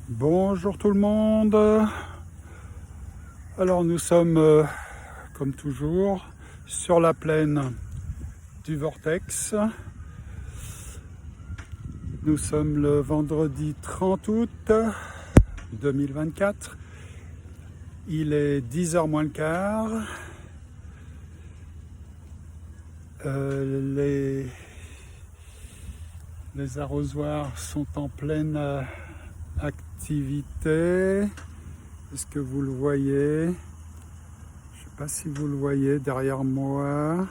Bonjour tout le monde. Alors nous sommes, comme toujours, sur la plaine du Vortex. Nous sommes le vendredi 30 août 2024. Il est 10h moins le quart. Les arrosoirs sont en pleine activité. Est-ce que vous le voyez? Je ne sais pas si vous le voyez derrière moi.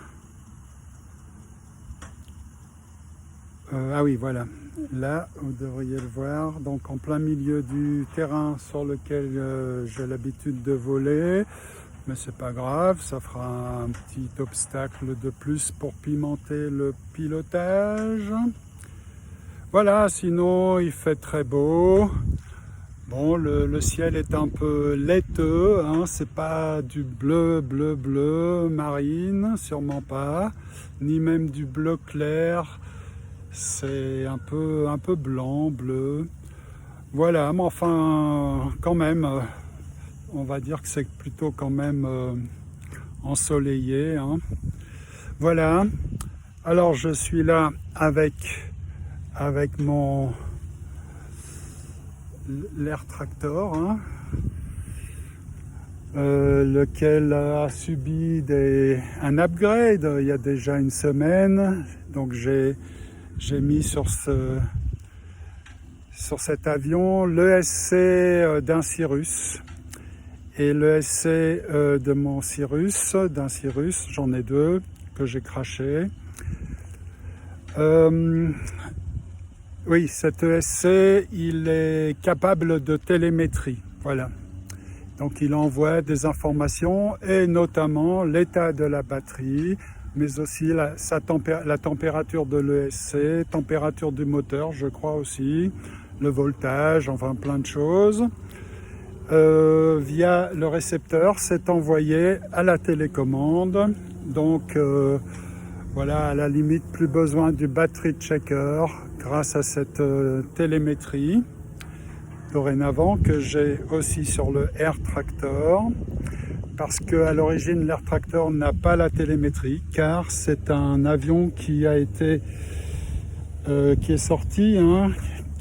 Ah oui, voilà. Là, vous devriez le voir. Donc en plein milieu du terrain sur lequel j'ai l'habitude de voler. Mais c'est pas grave, ça fera un petit obstacle de plus pour pimenter le pilotage. Voilà, sinon il fait très beau. Bon, le ciel est un peu laiteux, hein, c'est pas du bleu marine, sûrement pas, ni même du bleu clair, c'est un peu blanc, bleu. Voilà, mais enfin, quand même, on va dire que c'est plutôt quand même ensoleillé, hein. Voilà, alors je suis là avec mon l'Air Tractor, hein, lequel a subi un upgrade il y a déjà une semaine. Donc j'ai mis sur cet avion l'ESC d'un Cirrus et l'ESC de mon d'un Cirrus, j'en ai deux que j'ai crashé. Oui, cet ESC, il est capable de télémétrie, voilà. Donc il envoie des informations et notamment l'état de la batterie, mais aussi la température de l'ESC, température du moteur, je crois aussi, le voltage, enfin plein de choses. Via le récepteur, c'est envoyé à la télécommande. Donc voilà, à la limite, plus besoin du battery checker grâce à cette télémétrie dorénavant que j'ai aussi sur le Air Tractor, parce qu'à l'origine l'Air Tractor n'a pas la télémétrie car c'est un avion qui est sorti, hein,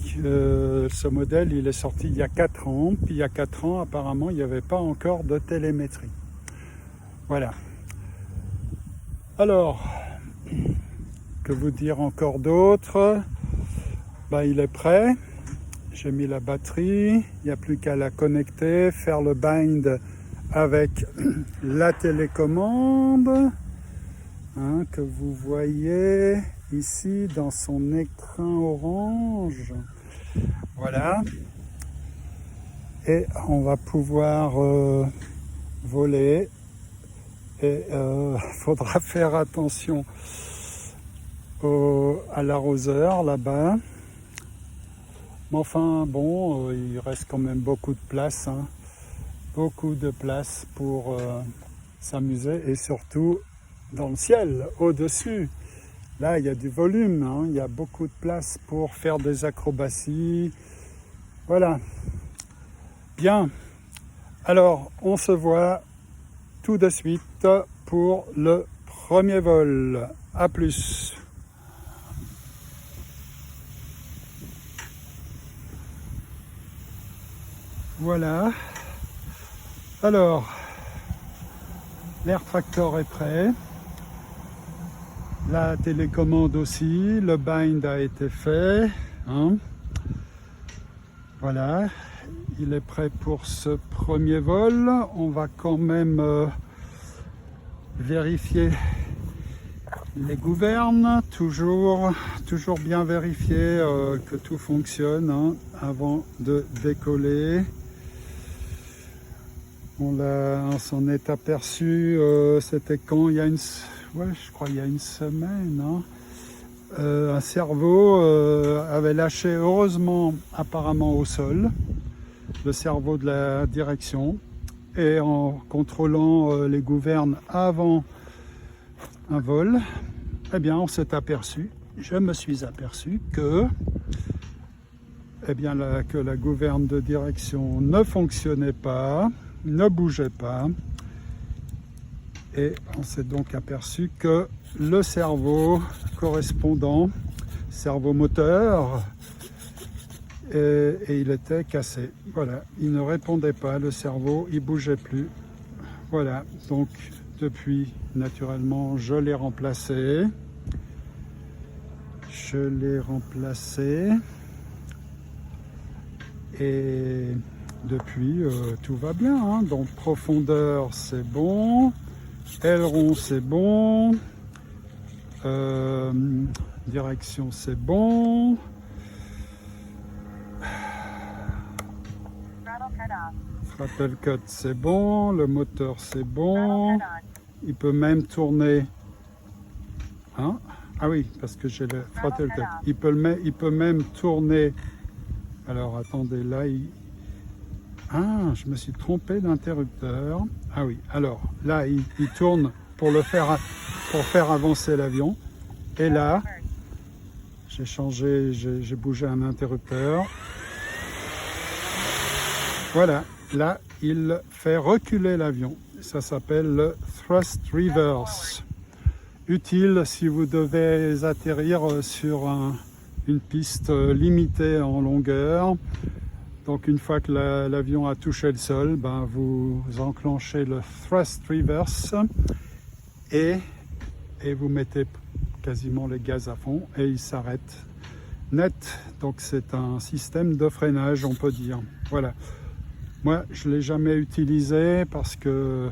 ce modèle il est sorti il y a 4 ans, puis il y a 4 ans apparemment il n'y avait pas encore de télémétrie. Voilà. Alors, que vous dire encore d'autre? Il est prêt, j'ai mis la batterie, il n'y a plus qu'à la connecter, faire le bind avec la télécommande, hein, que vous voyez ici dans son écran orange. Voilà. Et on va pouvoir voler. Et faudra faire attention à l'arroseur là-bas. Mais enfin bon, il reste quand même beaucoup de place, hein. Beaucoup de place pour s'amuser et surtout dans le ciel, au-dessus. Là, il y a du volume, hein, il y a beaucoup de place pour faire des acrobaties. Voilà. Bien. Alors, on se voit tout de suite pour le premier vol. À plus. Voilà. Alors, l'Air Tractor est prêt. La télécommande aussi. Le bind a été fait, hein. Voilà. Il est prêt pour ce premier vol. On va quand même vérifier les gouvernes. Toujours bien vérifier que tout fonctionne, hein, avant de décoller. On s'en est aperçu, c'était quand il y a je crois il y a une semaine, hein. Un cerveau avait lâché, heureusement, apparemment au sol, le cerveau de la direction, et en contrôlant les gouvernes avant un vol, eh bien je me suis aperçu que eh bien, que la gouverne de direction ne fonctionnait pas, ne bougeait pas. Et on s'est donc aperçu que le cerveau correspondant, cerveau moteur, et il était cassé. Voilà, il ne répondait pas, le cerveau, il bougeait plus. Voilà, donc depuis, naturellement, je l'ai remplacé. Et depuis, tout va bien, hein. Donc profondeur, c'est bon. Aileron, c'est bon. Direction, c'est bon. Throttle cut, c'est bon. Le moteur, c'est bon. Il peut même tourner. Hein? Ah oui, parce que j'ai le throttle cut. Il peut même tourner. Alors attendez, là, ah, je me suis trompé d'interrupteur. Ah oui, alors là, il tourne pour faire avancer l'avion. Et là, j'ai bougé un interrupteur. Voilà, là, il fait reculer l'avion. Ça s'appelle le thrust reverse. Utile si vous devez atterrir sur une piste limitée en longueur. Donc une fois que l'avion a touché le sol, ben, vous enclenchez le thrust reverse et vous mettez quasiment les gaz à fond et il s'arrête net. Donc c'est un système de freinage, on peut dire. Voilà. Moi, je ne l'ai jamais utilisé parce que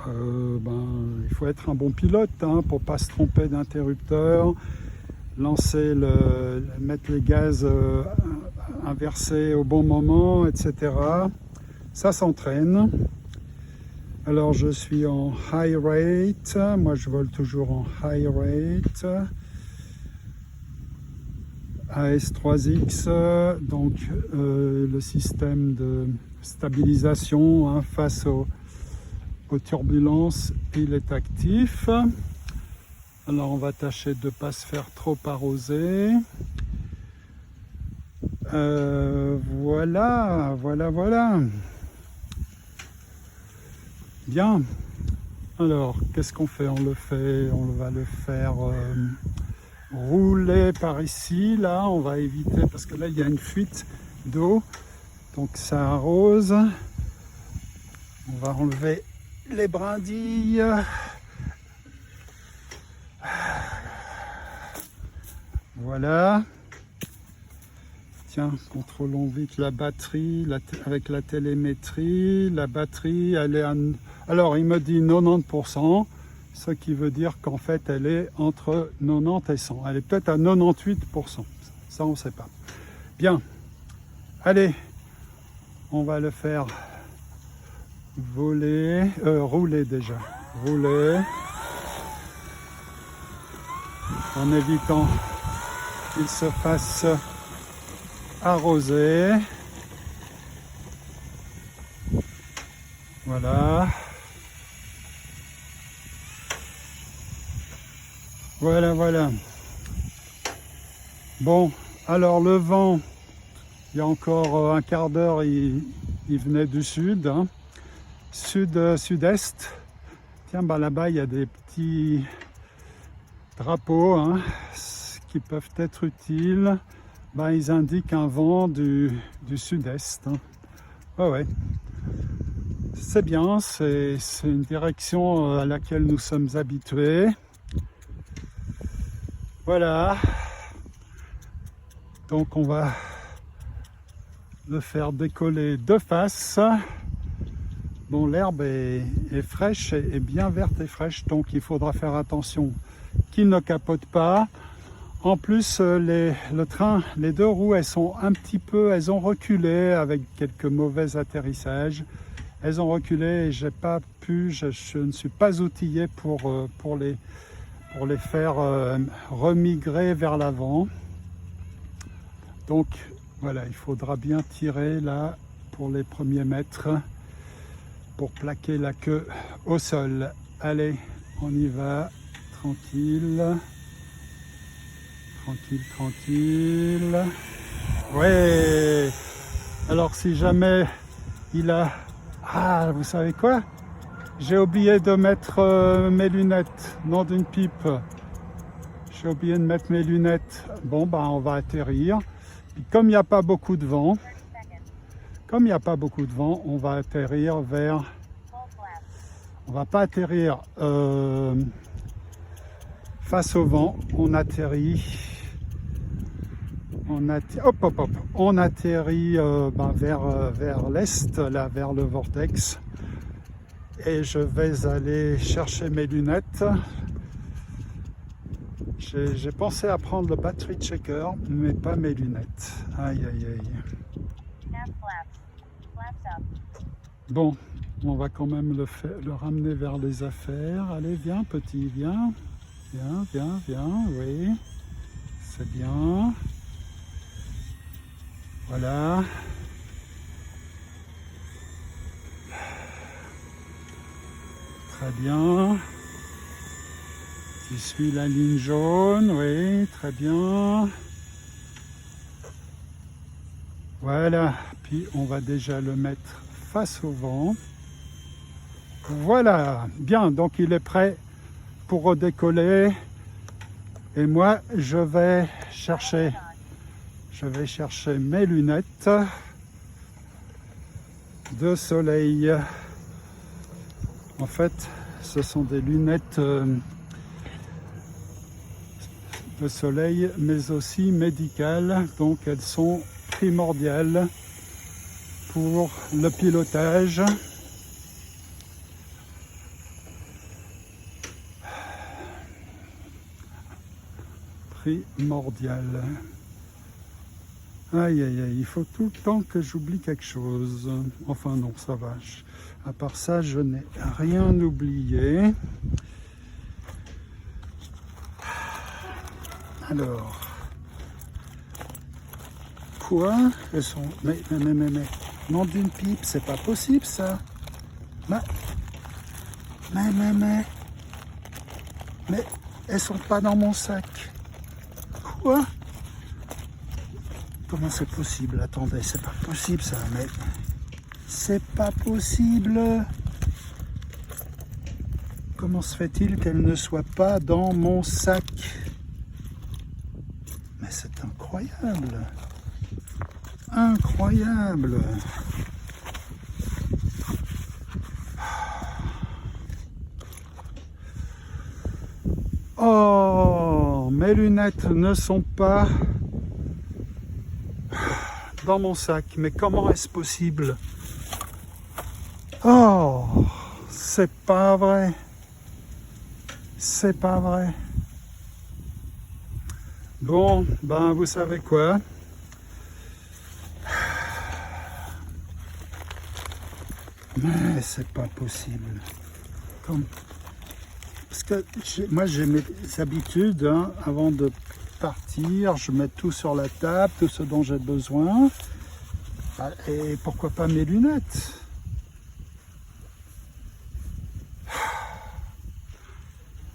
il faut être un bon pilote, hein, pour ne pas se tromper d'interrupteur, mettre les gaz inversés au bon moment, etc. Ça s'entraîne. Alors je suis en high rate, moi je vole toujours en high rate. AS3X, donc le système de stabilisation, hein, face aux turbulences, il est actif. Alors on va tâcher de ne pas se faire trop arroser. Voilà. Bien. Alors, qu'est-ce qu'on fait? On va le faire rouler par ici. Là, on va éviter, parce que là, il y a une fuite d'eau. Donc, ça arrose. On va enlever les brindilles. Voilà. Tiens, contrôlons vite la batterie avec la télémétrie. La batterie, elle est alors, il me dit 90%, ce qui veut dire qu'en fait, elle est entre 90 et 100. Elle est peut-être à 98%. Ça, on ne sait pas. Bien. Allez, on va le faire rouler déjà. Rouler. En évitant qu'il se fasse arroser. Voilà. Voilà. Bon, alors le vent, il y a encore un quart d'heure, il venait du sud, hein. Sud-est. Tiens, là-bas, il y a des petits drapeaux, hein, qui peuvent être utiles. Ils indiquent un vent du sud-est, hein. Ouais. C'est bien, c'est une direction à laquelle nous sommes habitués. Voilà. Donc on va le faire décoller de face. Bon, l'herbe est fraîche, et bien verte et fraîche, donc il faudra faire attention qu'il ne capote pas. En plus, le train, les deux roues, elles ont reculé avec quelques mauvais atterrissages. Elles ont reculé et je ne suis pas outillé pour les faire remigrer vers l'avant. Donc voilà, il faudra bien tirer là pour les premiers mètres pour plaquer la queue au sol. Allez, on y va, tranquille. Ouais. Alors si jamais il a... Ah, vous savez quoi? J'ai oublié de mettre mes lunettes, nom d'une pipe. J'ai oublié de mettre mes lunettes. Bon, ben on va atterrir. Puis, comme il n'y a pas beaucoup de vent, on va atterrir vers... On va pas atterrir face au vent, on atterrit... On atterrit vers l'est, là, vers le vortex. Et je vais aller chercher mes lunettes. J'ai pensé à prendre le battery checker, mais pas mes lunettes. Aïe, aïe, aïe. Bon, on va quand même le ramener vers les affaires. Allez, viens, petit, viens. Viens, oui. C'est bien. Voilà. Très bien. Tu suis la ligne jaune, oui, très bien. Voilà, puis on va déjà le mettre face au vent. Voilà, bien, donc il est prêt pour redécoller. Et moi, je vais chercher mes lunettes de soleil. En fait, ce sont des lunettes de soleil, mais aussi médicales. Donc, elles sont primordiales pour le pilotage. Primordial. Aïe, aïe, aïe, il faut tout le temps que j'oublie quelque chose. Enfin non, ça va. À part ça, je n'ai rien oublié. Alors, quoi? Elles sont... Mais, nom d'une pipe, c'est pas possible ça. Mais, elles sont pas dans mon sac. Quoi? Comment c'est possible? Attendez, c'est pas possible ça, mais... C'est pas possible. Comment se fait-il qu'elle ne soit pas dans mon sac? Mais c'est incroyable. Incroyable. Oh, mes lunettes ne sont pas dans mon sac. Mais comment est-ce possible? Oh, c'est pas vrai. C'est pas vrai. Bon, ben vous savez quoi? Mais c'est pas possible. Parce que moi j'ai mes habitudes, hein, avant de partir, je mets tout sur la table, tout ce dont j'ai besoin. Et pourquoi pas mes lunettes?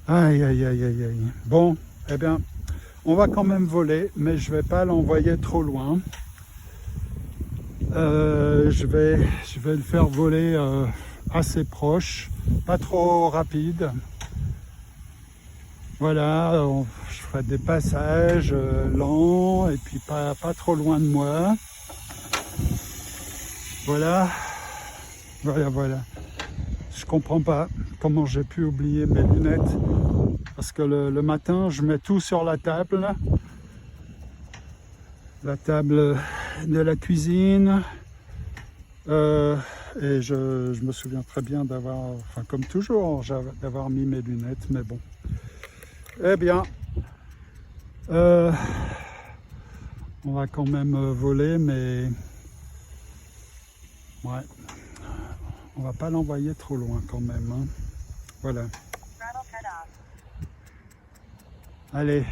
Aïe, aïe, aïe, aïe, aïe. Bon, eh bien, on va quand même voler, mais je ne vais pas l'envoyer trop loin. Je vais le faire voler assez proche, pas trop rapide. Voilà, je ferai des passages lents et puis pas trop loin de moi. Voilà. Je comprends pas comment j'ai pu oublier mes lunettes. Parce que le matin, je mets tout sur la table de la cuisine. Et je me souviens très bien d'avoir, enfin comme toujours, d'avoir mis mes lunettes, mais bon. Eh bien, on va quand même voler, mais ouais, on va pas l'envoyer trop loin quand même, hein. Voilà. Allez.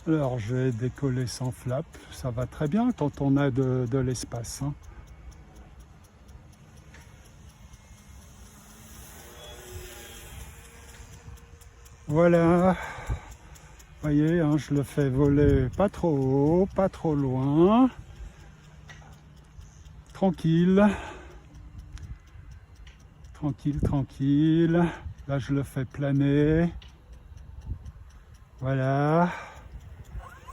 Alors je vais décoller sans flap, ça va très bien quand on a de l'espace, hein. Voilà, vous voyez, hein, je le fais voler pas trop haut, pas trop loin, tranquille, tranquille, tranquille. Là, je le fais planer. Voilà.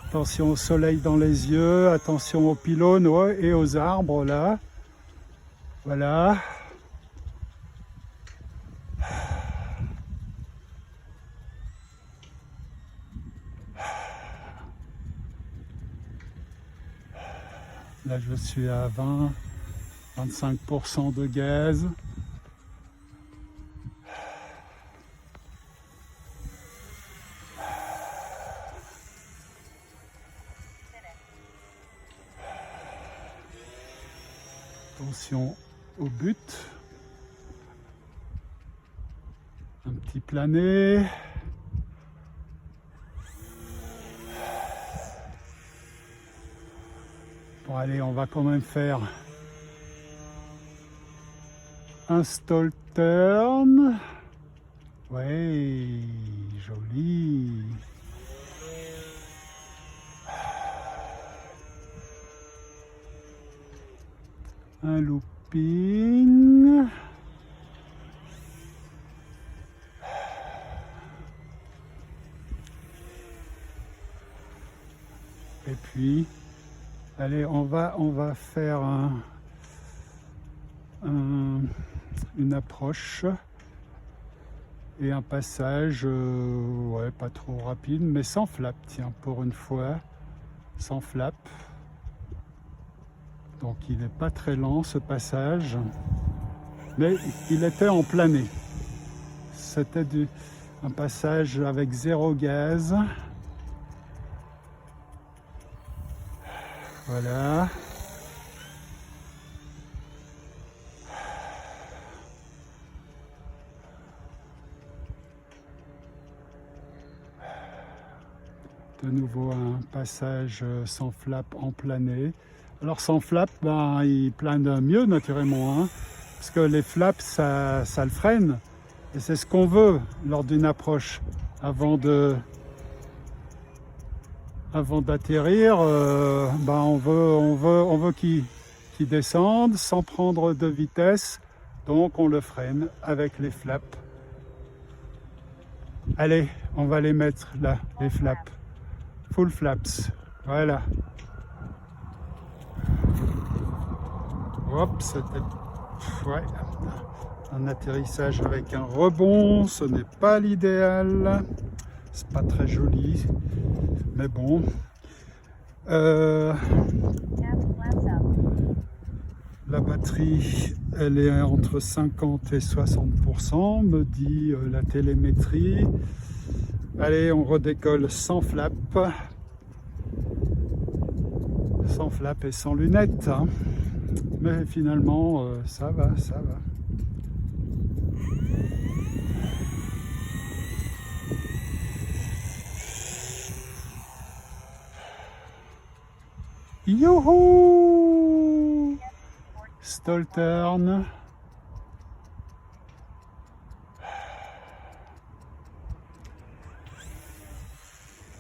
Attention au soleil dans les yeux, attention aux pylônes et aux arbres là. Voilà. Là, je suis à 20-25% de gaz. Attention au but. Un petit plané. Bon, allez, on va quand même faire un stall turn. Ouais, joli. Un looping. Et puis, allez, on va faire une approche et un passage, ouais, pas trop rapide, mais sans flap, tiens, pour une fois, sans flap. Donc il n'est pas très lent ce passage, mais il était en plané. C'était un passage avec 0 gaz. Voilà. De nouveau un passage sans flap en plané. Alors sans flap, ben, il plane mieux naturellement, hein, parce que les flaps, ça le freine. Et c'est ce qu'on veut lors d'une approche. Avant d'atterrir, ben, on veut qu'il descende sans prendre de vitesse. Donc on le freine avec les flaps. Allez, on va les mettre là, les flaps. Full flaps. Voilà. Hop, c'était ouais, un atterrissage avec un rebond, ce n'est pas l'idéal, c'est pas très joli, mais bon. La batterie, elle est entre 50 et 60%, me dit la télémétrie. Allez, on redécolle sans flap. Sans flap et sans lunettes, hein. Mais finalement, ça va, ça va. Youhou! Stall turn.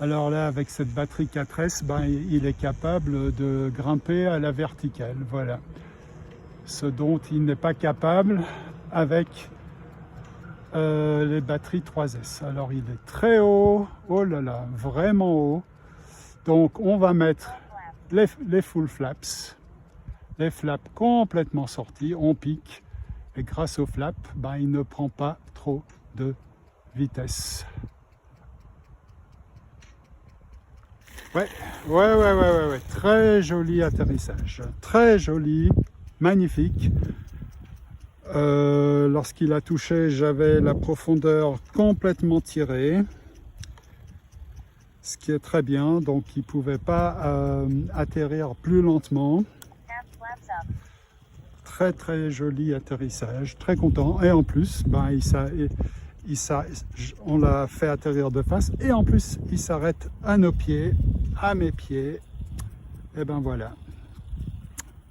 Alors là, avec cette batterie 4S, ben, il est capable de grimper à la verticale. Voilà. Ce dont il n'est pas capable avec les batteries 3S. Alors il est très haut, oh là là, vraiment haut. Donc on va mettre les full flaps, les flaps complètement sortis, on pique. Et grâce aux flaps, ben, il ne prend pas trop de vitesse. Ouais, très joli atterrissage, très joli, magnifique. Lorsqu'il a touché, j'avais la profondeur complètement tirée, ce qui est très bien, donc il ne pouvait pas atterrir plus lentement. Très très joli atterrissage, très content, et en plus, ben, on l'a fait atterrir de face, et en plus il s'arrête à nos pieds, à mes pieds, et ben voilà,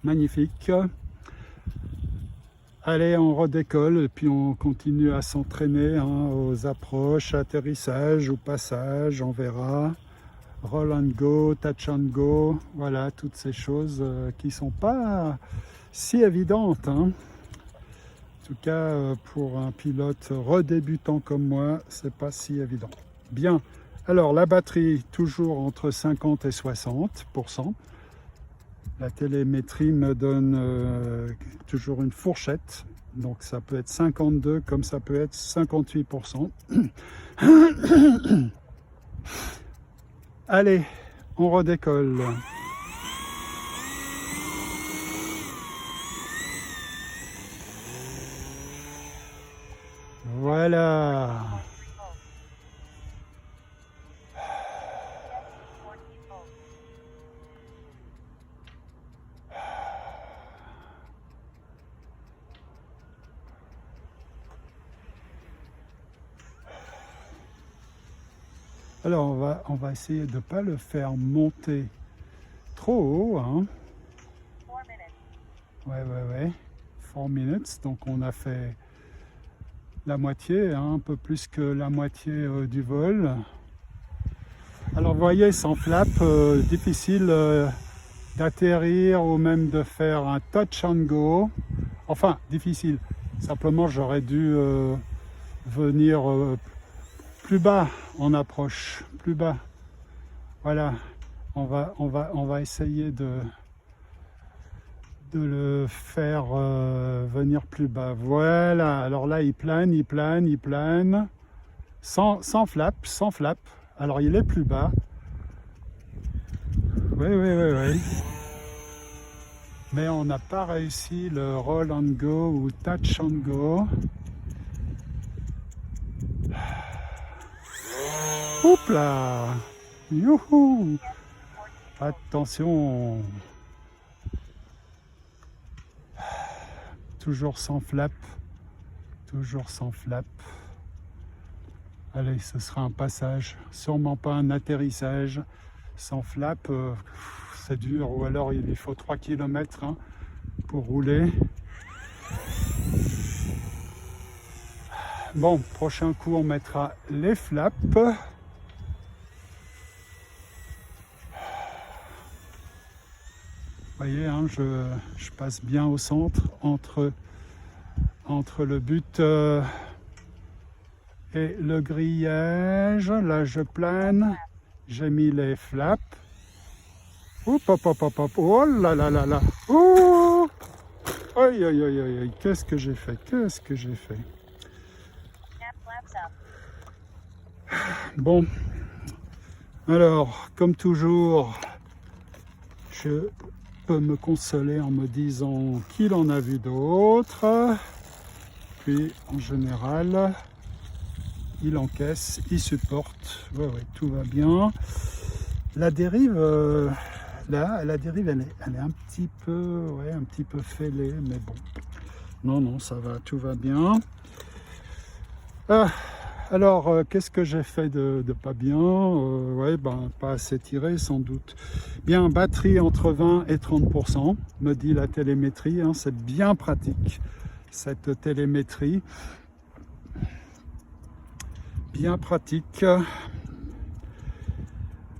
magnifique. Allez, on redécolle et puis on continue à s'entraîner hein, aux approches, atterrissage ou passage, on verra. Roll and go, touch and go, voilà, toutes ces choses qui sont pas si évidentes. Hein. En tout cas, pour un pilote redébutant comme moi, c'est pas si évident. Bien, alors la batterie, toujours entre 50 et 60%. La télémétrie me donne toujours une fourchette, donc ça peut être 52 comme ça peut être 58%. Allez, on redécolle. Voilà. Alors on va essayer de ne pas le faire monter trop haut. Hein. Ouais. 4 minutes, donc on a fait la moitié, hein, un peu plus que la moitié du vol. Alors vous voyez, sans flap, difficile d'atterrir ou même de faire un touch and go. Enfin, difficile. Simplement, j'aurais dû venir plus bas en approche, plus bas. Voilà, on va essayer de le faire venir plus bas. Voilà, alors là il plane, sans flap. Alors il est plus bas. Oui. Mais on n'a pas réussi le roll and go ou touch and go. Oups là! Youhou! Attention! Toujours sans flap. Allez, ce sera un passage, sûrement pas un atterrissage. Sans flap, c'est dur, ou alors il faut 3 km hein, pour rouler. Bon, prochain coup, on mettra les flaps. Vous voyez, hein, je passe bien au centre entre le but et le grillage. Là, je plane. J'ai mis les flaps. Hop. Oh là là. Oh aïe. Qu'est-ce que j'ai fait? Bon. Alors, comme toujours, je peux me consoler en me disant qu'il en a vu d'autres. Puis, en général, il encaisse, il supporte. Ouais, tout va bien. La dérive, la dérive, elle est un petit peu fêlée, mais bon. Non, ça va, tout va bien. Alors, qu'est-ce que j'ai fait de pas bien? Pas assez tiré, sans doute. Bien, batterie entre 20 et 30%, me dit la télémétrie. Hein, c'est bien pratique, cette télémétrie. Bien pratique.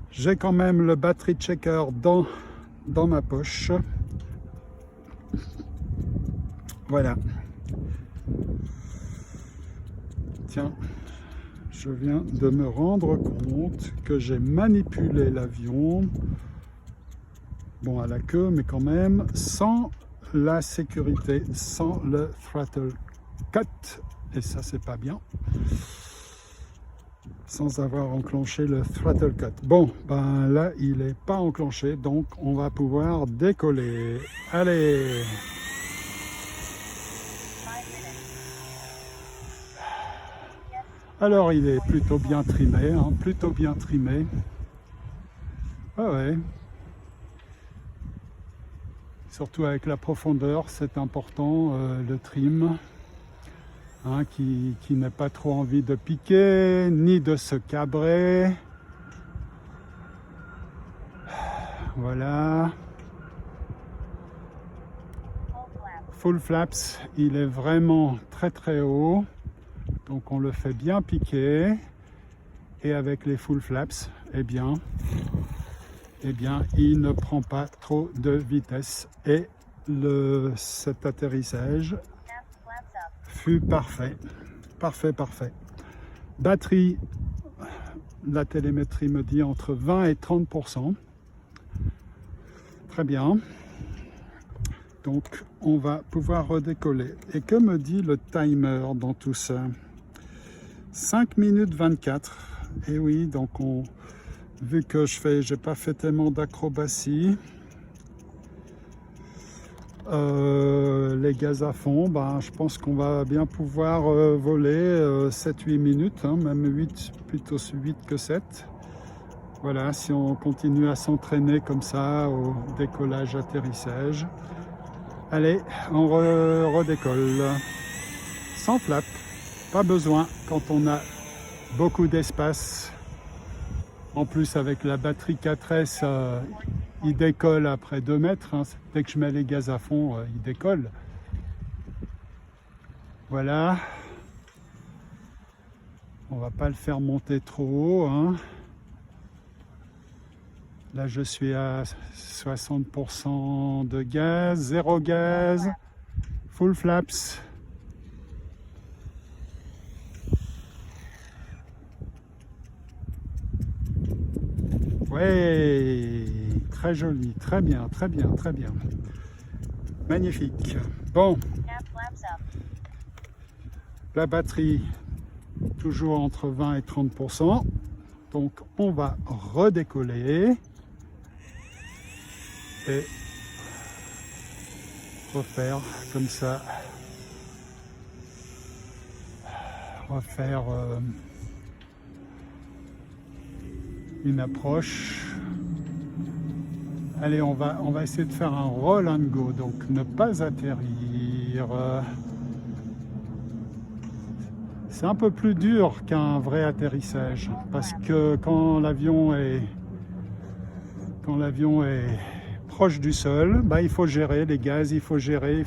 J'ai quand même le battery checker dans ma poche. Voilà. Tiens, je viens de me rendre compte que j'ai manipulé l'avion. Bon, à la queue, mais quand même, sans la sécurité, sans le throttle cut. Et ça, c'est pas bien. Sans avoir enclenché le throttle cut. Bon, ben là, il n'est pas enclenché, donc on va pouvoir décoller. Allez! Alors, il est plutôt bien trimé, hein, Ouais. Surtout avec la profondeur, c'est important, le trim. Hein, qui n'a pas trop envie de piquer, ni de se cabrer. Voilà. full flaps, il est vraiment très très haut. Donc on le fait bien piquer. Et avec les full flaps, eh bien, il ne prend pas trop de vitesse. Et cet atterrissage fut parfait. Parfait, parfait. Batterie, la télémétrie me dit entre 20 et 30%. Très bien. Donc, on va pouvoir redécoller. Et que me dit le timer dans tout ça? 5 minutes 24. Et oui, donc vu que j'ai pas fait tellement d'acrobatie, les gaz à fond, je pense qu'on va bien pouvoir voler 7-8 minutes, hein, même 8, plutôt 8 que 7. Voilà, si on continue à s'entraîner comme ça au décollage, atterrissage. Allez, on redécolle. Sans flap, pas besoin quand on a beaucoup d'espace. En plus, avec la batterie 4S, il décolle après 2 mètres. Hein. Dès que je mets les gaz à fond, il décolle. Voilà. On va pas le faire monter trop haut. Hein. Là, je suis à 60% de gaz, 0 gaz, full flaps. Ouais, très joli, très bien, très bien, très bien. Magnifique. Bon, la batterie, toujours entre 20 et 30%. Donc, on va redécoller. Et refaire comme ça, refaire une approche. Allez, on va essayer de faire un roll and go, donc ne pas atterrir. C'est un peu plus dur qu'un vrai atterrissage, parce que quand l'avion est proche du sol, il faut gérer les gaz, il faut gérer.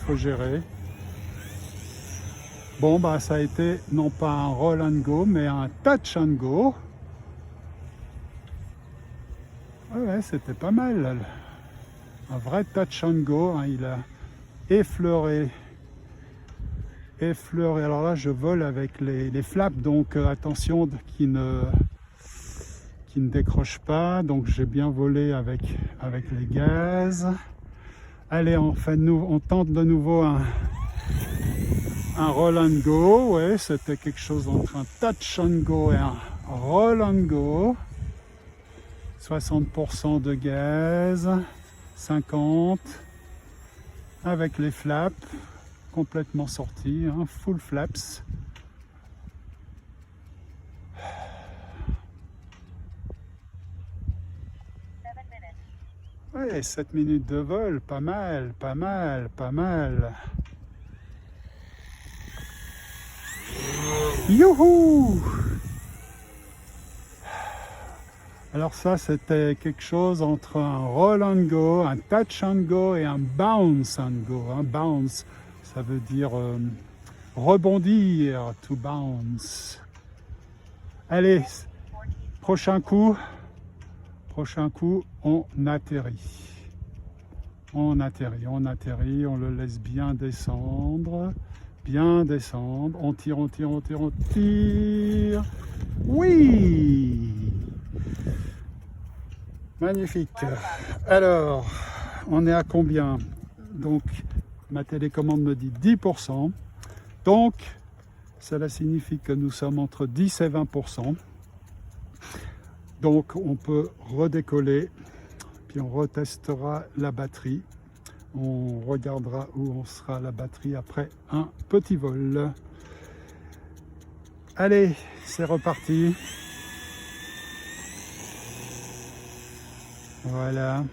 Bon, ça a été non pas un roll and go, mais un touch and go. Ouais, c'était pas mal. Un vrai touch and go, hein, il a effleuré. Alors là, je vole avec les flaps, donc attention qui ne décroche pas, donc j'ai bien volé avec les gaz. Allez, on tente de nouveau un roll and go. Ouais, c'était quelque chose entre un touch and go et un roll and go. 60% de gaz, 50 avec les flaps complètement sortis, hein, full flaps. Ouais, 7 minutes de vol, pas mal, pas mal, pas mal. Youhou! Alors ça, c'était quelque chose entre un roll and go, un touch and go et un bounce and go. Un bounce, ça veut dire rebondir, to bounce. Allez, prochain coup, on atterrit. On le laisse bien descendre. On tire. Oui! Magnifique. Alors, on est à combien? Donc, ma télécommande me dit 10%. Donc, cela signifie que nous sommes entre 10 et 20%. Donc, on peut redécoller, puis on retestera la batterie. On regardera où on sera la batterie après un petit vol. Allez, c'est reparti. Voilà.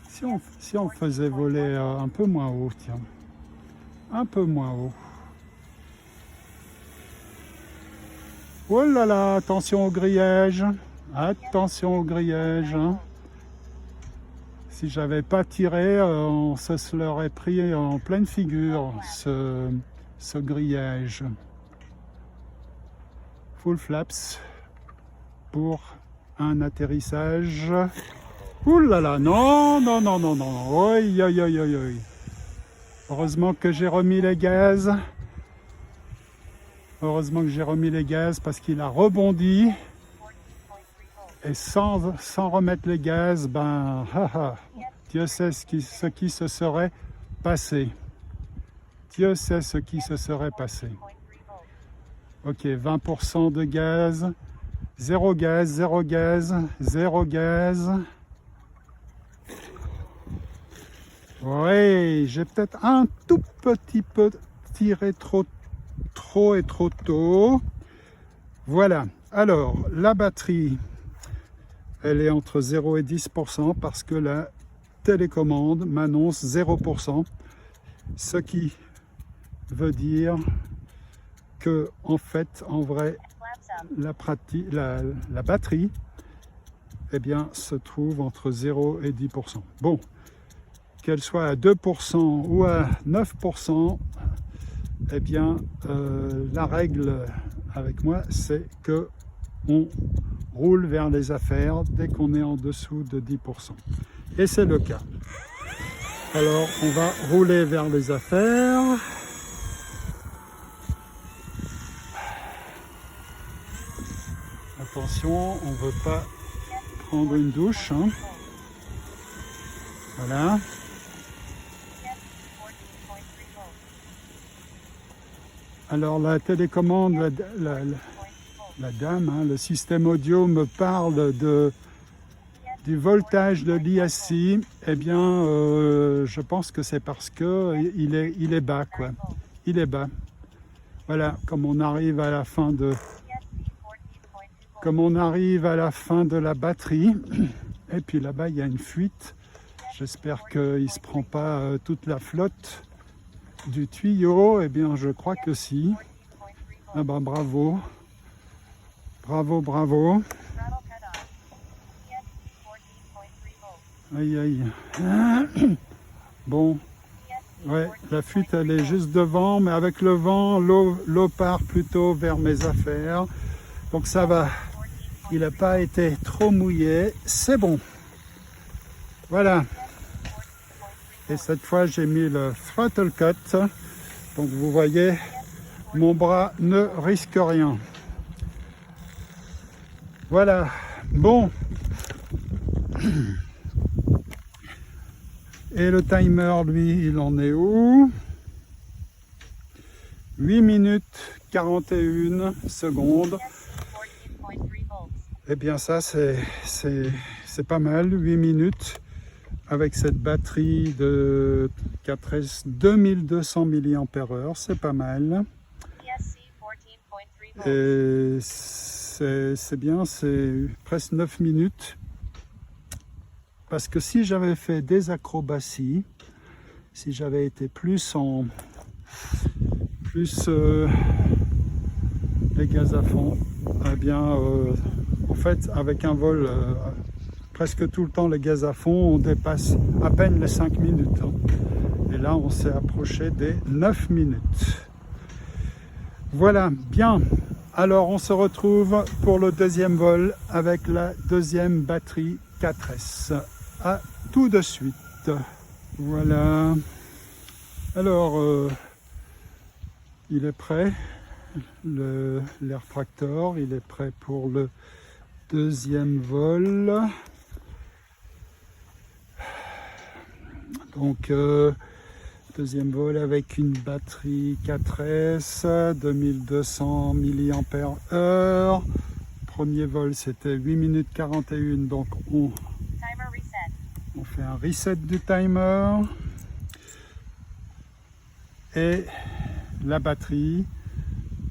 Si on faisait voler un peu moins haut, tiens. Un peu moins haut. Oh là là, attention au grillage. Attention au grillage. Hein. Si j'avais pas tiré, on se l'aurait pris en pleine figure, ce grillage. Full flaps pour un atterrissage. Ouh là là, non, non, non, non, non, oi, oi, oi, oi, oi. Heureusement que j'ai remis les gaz. Heureusement que j'ai remis les gaz parce qu'il a rebondi. Et sans remettre les gaz, ben, Dieu sait ce qui se serait passé. Dieu sait ce qui se serait passé. Ok, 20% de gaz. Zéro gaz, zéro gaz, zéro gaz. Oui, j'ai peut-être un tout petit peu tiré trop et trop tôt. Voilà. Alors, la batterie, elle est entre 0 et 10% parce que la télécommande m'annonce 0%. Ce qui veut dire que, en fait, en vrai, la batterie, eh bien, se trouve entre 0 et 10%. Bon, qu'elle soit à 2% ou à 9%, eh bien, la règle avec moi, c'est que on roule vers les affaires dès qu'on est en dessous de 10%. Et c'est le cas. Alors, on va rouler vers les affaires. Attention, on ne veut pas prendre une douche. Hein. Voilà. Alors la télécommande, la dame, hein, le système audio me parle du voltage de l'ISC. Eh bien, je pense que c'est parce que il est bas, quoi. Il est bas. Voilà, comme on arrive à la fin de la batterie. Et puis là-bas, il y a une fuite. J'espère qu'il ne se prend pas toute la flotte du tuyau. Eh bien, je crois que si. Ah ben, bravo. Bravo, bravo. Aïe, aïe. Bon. Ouais, la fuite, elle est juste devant, mais avec le vent, l'eau part plutôt vers mes affaires. Donc ça va. Il n'a pas été trop mouillé. C'est bon. Voilà. Et cette fois, j'ai mis le throttle cut. Donc vous voyez, mon bras ne risque rien. Voilà. Bon. Et le timer, lui, il en est où? 8 minutes 41 secondes. Eh bien ça, c'est pas mal, 8 minutes. Avec cette batterie de 4S 2200 mAh, c'est pas mal. Et c'est bien, c'est presque 9 minutes. Parce que si j'avais fait des acrobaties, si j'avais été plus les gaz à fond, eh bien, en fait, avec un vol presque tout le temps les gaz à fond, on dépasse à peine les 5 minutes. Hein. Et là, on s'est approché des 9 minutes. Voilà, bien. Alors, on se retrouve pour le deuxième vol avec la deuxième batterie 4S. À tout de suite. Voilà. Alors, il est prêt. L'Air Tractor, il est prêt pour le deuxième vol. Donc, deuxième vol avec une batterie 4S, 2200 mAh. Premier vol, c'était 8 minutes 41, donc on fait un reset du timer. Et la batterie,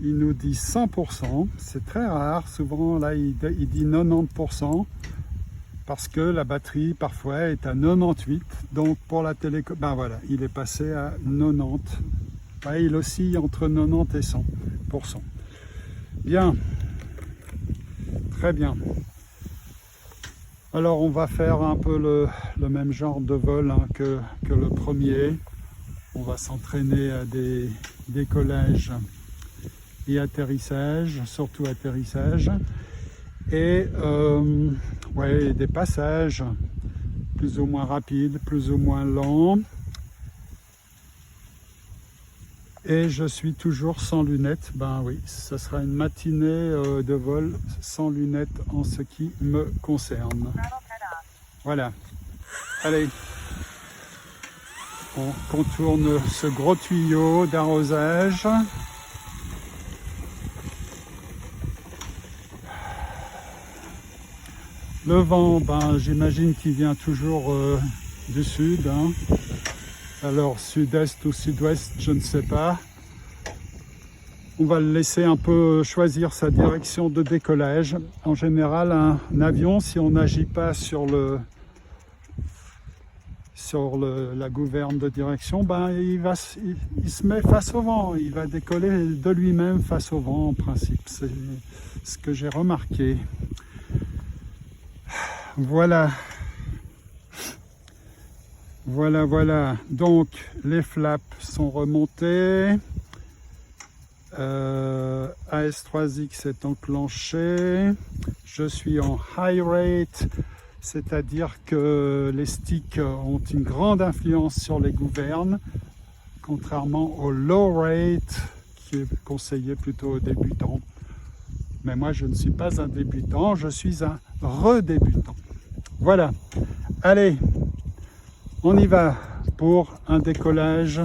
il nous dit 100%, c'est très rare, souvent là il dit 90%, parce que la batterie parfois est à 98, donc pour la télécom, ben voilà, il est passé à 90, ouais, il oscille entre 90 et 100%. Bien, très bien. Alors on va faire un peu le même genre de vol hein, que le premier. On va s'entraîner à des décollages et atterrissages, surtout atterrissage. Et ouais, des passages plus ou moins rapides, plus ou moins lents. Et je suis toujours sans lunettes. Ben oui, ce sera une matinée de vol sans lunettes en ce qui me concerne. Voilà. Allez. On contourne ce gros tuyau d'arrosage. Le vent, ben, j'imagine qu'il vient toujours du sud. Hein. Alors sud-est ou sud-ouest, je ne sais pas. On va le laisser un peu choisir sa direction de décollage. En général, un avion, si on n'agit pas sur la gouverne de direction, ben, il se met face au vent. Il va décoller de lui-même face au vent, en principe. C'est ce que j'ai remarqué. Voilà. Voilà. Donc, les flaps sont remontés. AS3X est enclenché. Je suis en high rate, c'est-à-dire que les sticks ont une grande influence sur les gouvernes, contrairement au low rate qui est conseillé plutôt aux débutants. Mais moi, je ne suis pas un débutant, je suis un redébutant. Voilà. Allez, on y va pour un décollage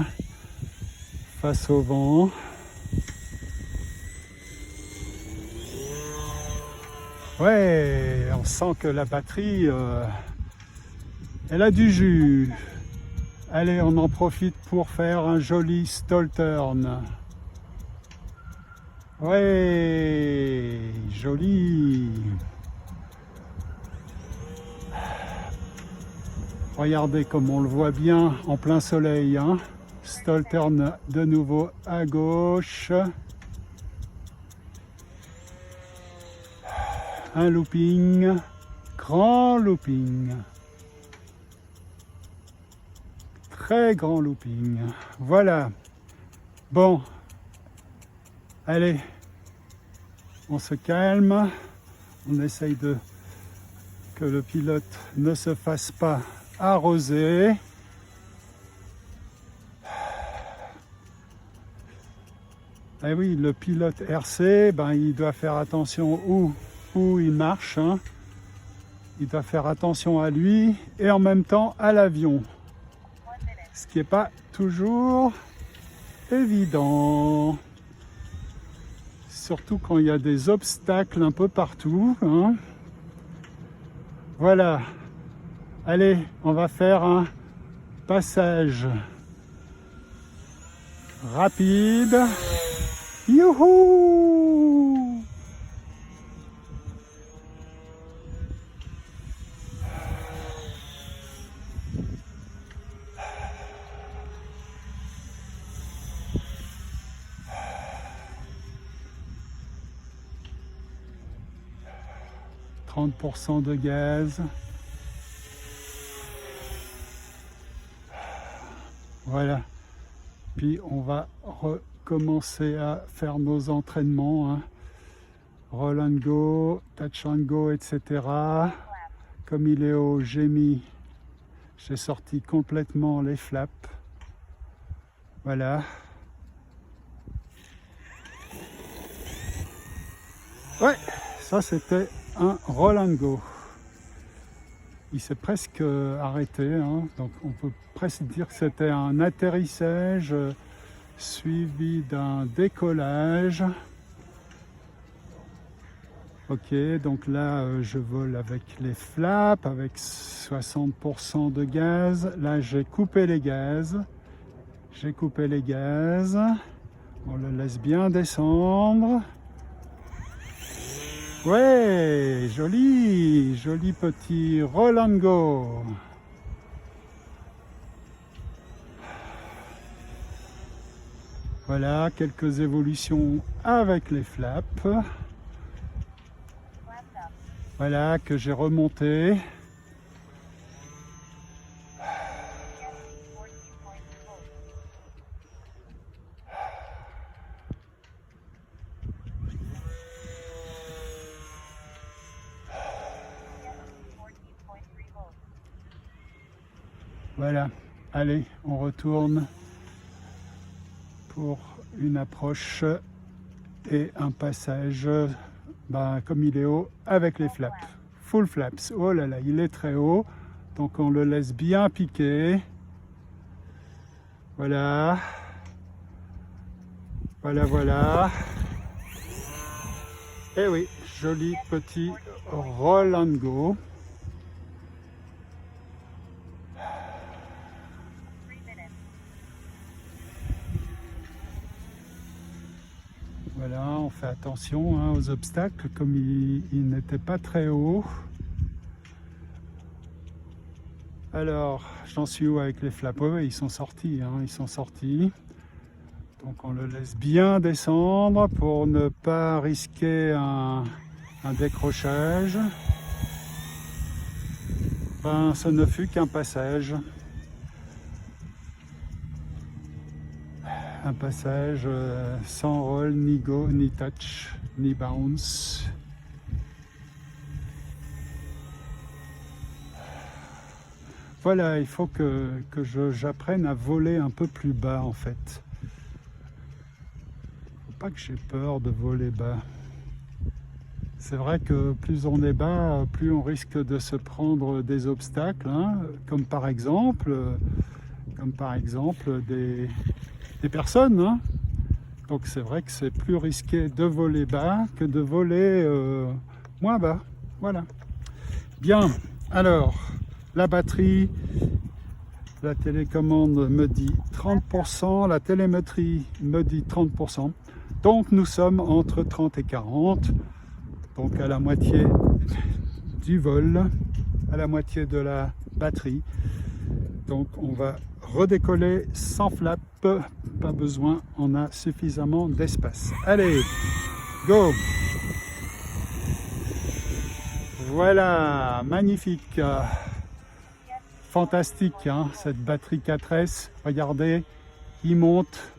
face au vent. Ouais, on sent que la batterie, elle a du jus. Allez, on en profite pour faire un joli stall turn. Ouais, joli. Regardez comme on le voit bien en plein soleil. Hein. Stall turn de nouveau à gauche. Un looping, grand looping. Très grand looping. Voilà. Bon. Allez. On se calme. On essaye que le pilote ne se fasse pas arroser. Et oui, le pilote RC, ben, il doit faire attention où il marche. Hein. Il doit faire attention à lui et en même temps à l'avion. Ce qui n'est pas toujours évident. Surtout quand il y a des obstacles un peu partout. Hein. Voilà. Allez, on va faire un passage rapide. Youhou! % de gaz. Voilà. Puis on va recommencer à faire nos entraînements. Hein. Roll and go, touch and go, etc. Comme il est haut, j'ai sorti complètement les flaps. Voilà. Ouais, ça c'était un roll and go. Il s'est presque arrêté, hein. Donc on peut presque dire que c'était un atterrissage suivi d'un décollage. Ok, donc là je vole avec les flaps, avec 60% de gaz. Là j'ai coupé les gaz. On le laisse bien descendre. Ouais, joli petit roll and go. Voilà, quelques évolutions avec les flaps. Voilà, que j'ai remonté. Voilà, allez, on retourne pour une approche et un passage comme il est haut avec les flaps. Full flaps, oh là là, il est très haut, donc on le laisse bien piquer. Voilà, voilà, voilà. Et oui, joli petit roll and go. Voilà, on fait attention aux obstacles, comme il n'était pas très haut. Alors, j'en suis où avec les flaps? Oui, ils sont sortis, ils sont sortis. Donc on le laisse bien descendre pour ne pas risquer un décrochage. Ce ne fut qu'un passage. Un passage sans roll, ni go, ni touch, ni bounce. Voilà, il faut que j'apprenne à voler un peu plus bas en fait. Faut pas que j'ai peur de voler bas. C'est vrai que plus on est bas, plus on risque de se prendre des obstacles, comme par exemple des personnes. Donc c'est vrai que c'est plus risqué de voler bas que de voler moins bas. Voilà. Bien, alors la batterie, la télécommande me dit 30%, la télémétrie me dit 30%. Donc nous sommes entre 30 et 40, donc à la moitié du vol, à la moitié de la batterie. Donc on va redécoller sans flap, pas besoin, on a suffisamment d'espace. Allez, go! Voilà, magnifique, fantastique cette batterie 4S, regardez, il monte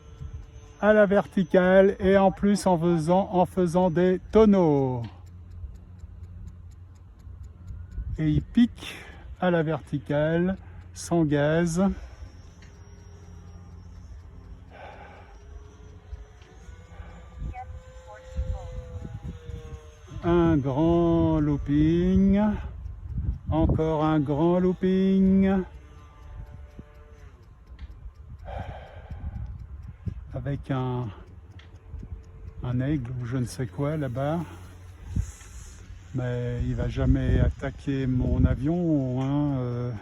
à la verticale et en plus en faisant des tonneaux. Et il pique à la verticale, sans gaz. Un grand looping, encore un grand looping, avec un aigle ou je ne sais quoi là-bas, mais il va jamais attaquer mon avion,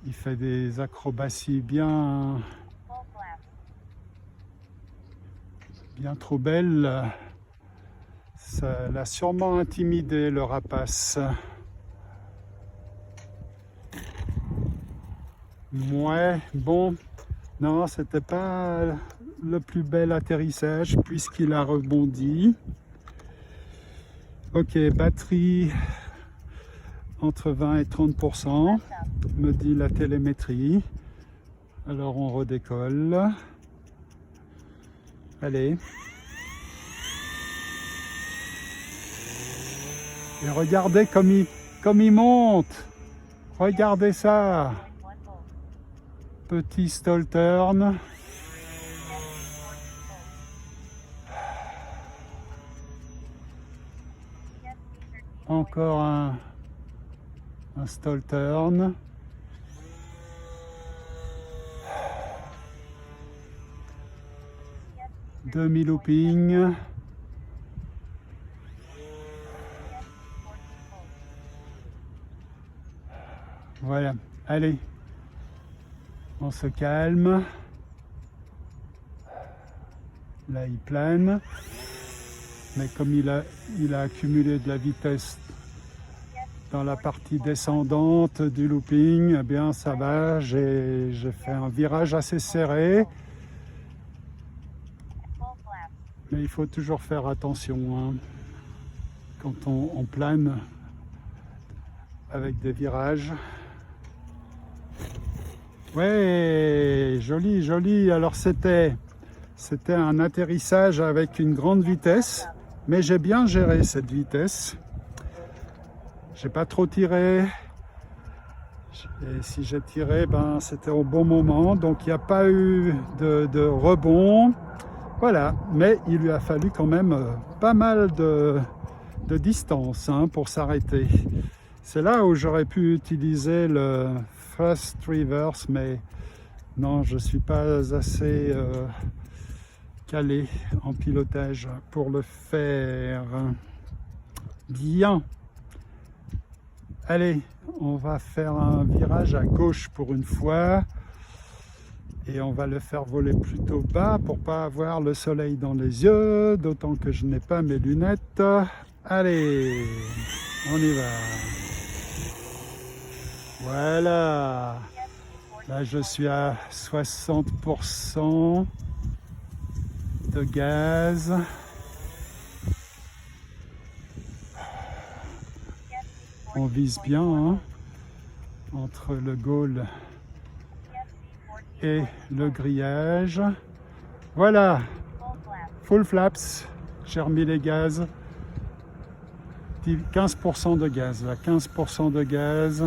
il fait des acrobaties bien trop belles. Ça l'a sûrement intimidé, le rapace. Ouais, bon, non, c'était pas le plus bel atterrissage puisqu'il a rebondi. Ok, batterie entre 20 et 30%, me dit la télémétrie. Alors on redécolle. Allez. Et regardez comme il monte. Regardez ça. Petit stall turn. Encore un stall turn. Demi-looping. Voilà, allez, on se calme. Là, il plane. Mais comme il a accumulé de la vitesse dans la partie descendante du looping, eh bien ça va, j'ai fait un virage assez serré. Mais il faut toujours faire attention quand on plane avec des virages. Ouais, joli, joli. Alors c'était un atterrissage avec une grande vitesse, mais j'ai bien géré cette vitesse. J'ai pas trop tiré, Et si j'ai tiré, ben, c'était au bon moment. Donc il n'y a pas eu de rebond. Voilà, mais il lui a fallu quand même pas mal de distance hein, pour s'arrêter. C'est là où j'aurais pu utiliser le first reverse, mais non, je ne suis pas assez calé en pilotage pour le faire. Bien. Allez, on va faire un virage à gauche pour une fois. Et on va le faire voler plutôt bas pour pas avoir le soleil dans les yeux, d'autant que je n'ai pas mes lunettes. Allez, on y va. Voilà. Là, je suis à 60% de gaz. On vise bien hein, entre le goal et le grillage. Voilà, full flaps, j'ai remis les gaz, 15% de gaz, là, 15% de gaz.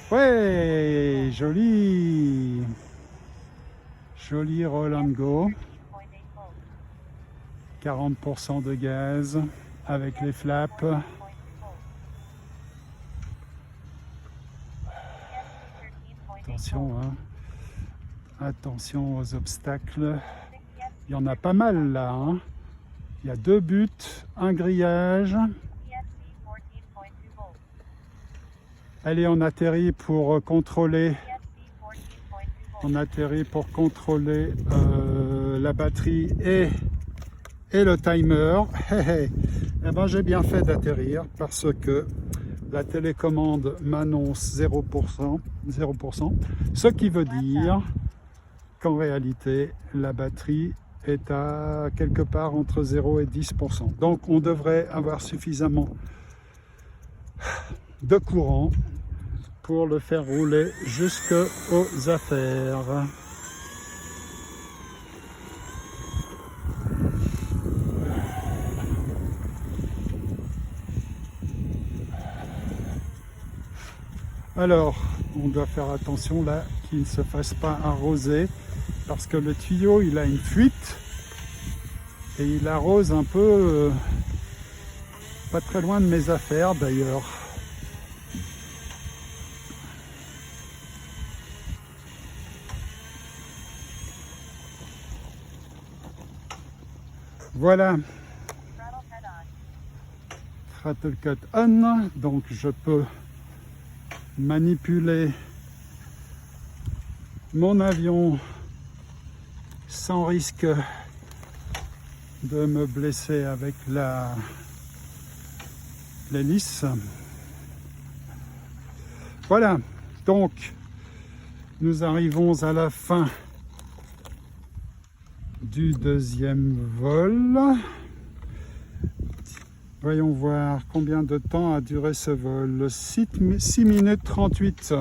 Ouais, joli, joli roll and go, 40% de gaz avec les flaps. Attention, hein. Attention aux obstacles. Il y en a pas mal là. Hein. Il y a 2 buts, un grillage. Allez, on atterrit pour contrôler. On atterrit pour contrôler la batterie et le timer. Eh ben, j'ai bien fait d'atterrir parce que la télécommande m'annonce 0%, ce qui veut dire qu'en réalité, la batterie est à quelque part entre 0 et 10%. Donc, on devrait avoir suffisamment de courant pour le faire rouler jusqu'aux affaires. Alors, on doit faire attention là qu'il ne se fasse pas arroser parce que le tuyau il a une fuite et il arrose un peu pas très loin de mes affaires d'ailleurs. Voilà, throttle cut on, donc je peux manipuler mon avion sans risque de me blesser avec l'hélice. Voilà, donc nous arrivons à la fin du deuxième vol. Voyons voir combien de temps a duré ce vol. 6 minutes 38.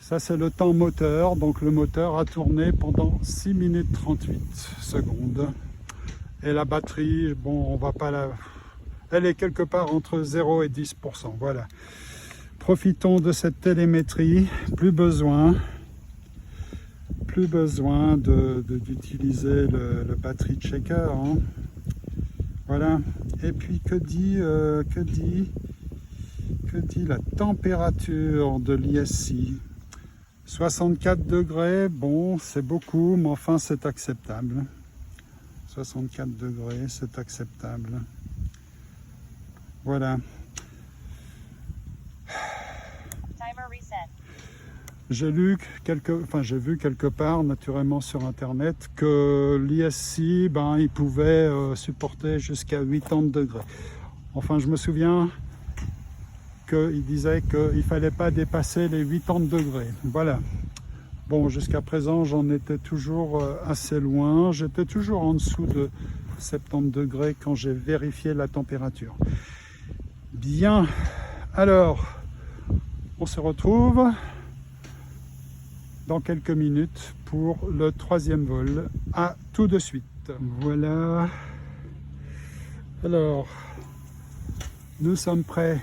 Ça, c'est le temps moteur. Donc, le moteur a tourné pendant 6 minutes 38 secondes. Et la batterie, bon, on va pas la... Elle est quelque part entre 0 et 10%. Voilà. Profitons de cette télémétrie. Plus besoin d'utiliser le battery checker. Hein. Voilà. Et puis que dit la température de l'ISI? 64 degrés, bon, c'est beaucoup, mais enfin c'est acceptable. 64 degrés, c'est acceptable. Voilà. J'ai vu quelque part, naturellement sur internet, que l'ISI, ben, il pouvait supporter jusqu'à 80 degrés. Enfin, je me souviens qu'il disait qu'il ne fallait pas dépasser les 80 degrés. Voilà. Bon, jusqu'à présent, j'en étais toujours assez loin. J'étais toujours en dessous de 70 degrés quand j'ai vérifié la température. Bien. Alors, on se retrouve dans quelques minutes pour le troisième vol. À tout de suite. Voilà. Alors, Nous sommes prêts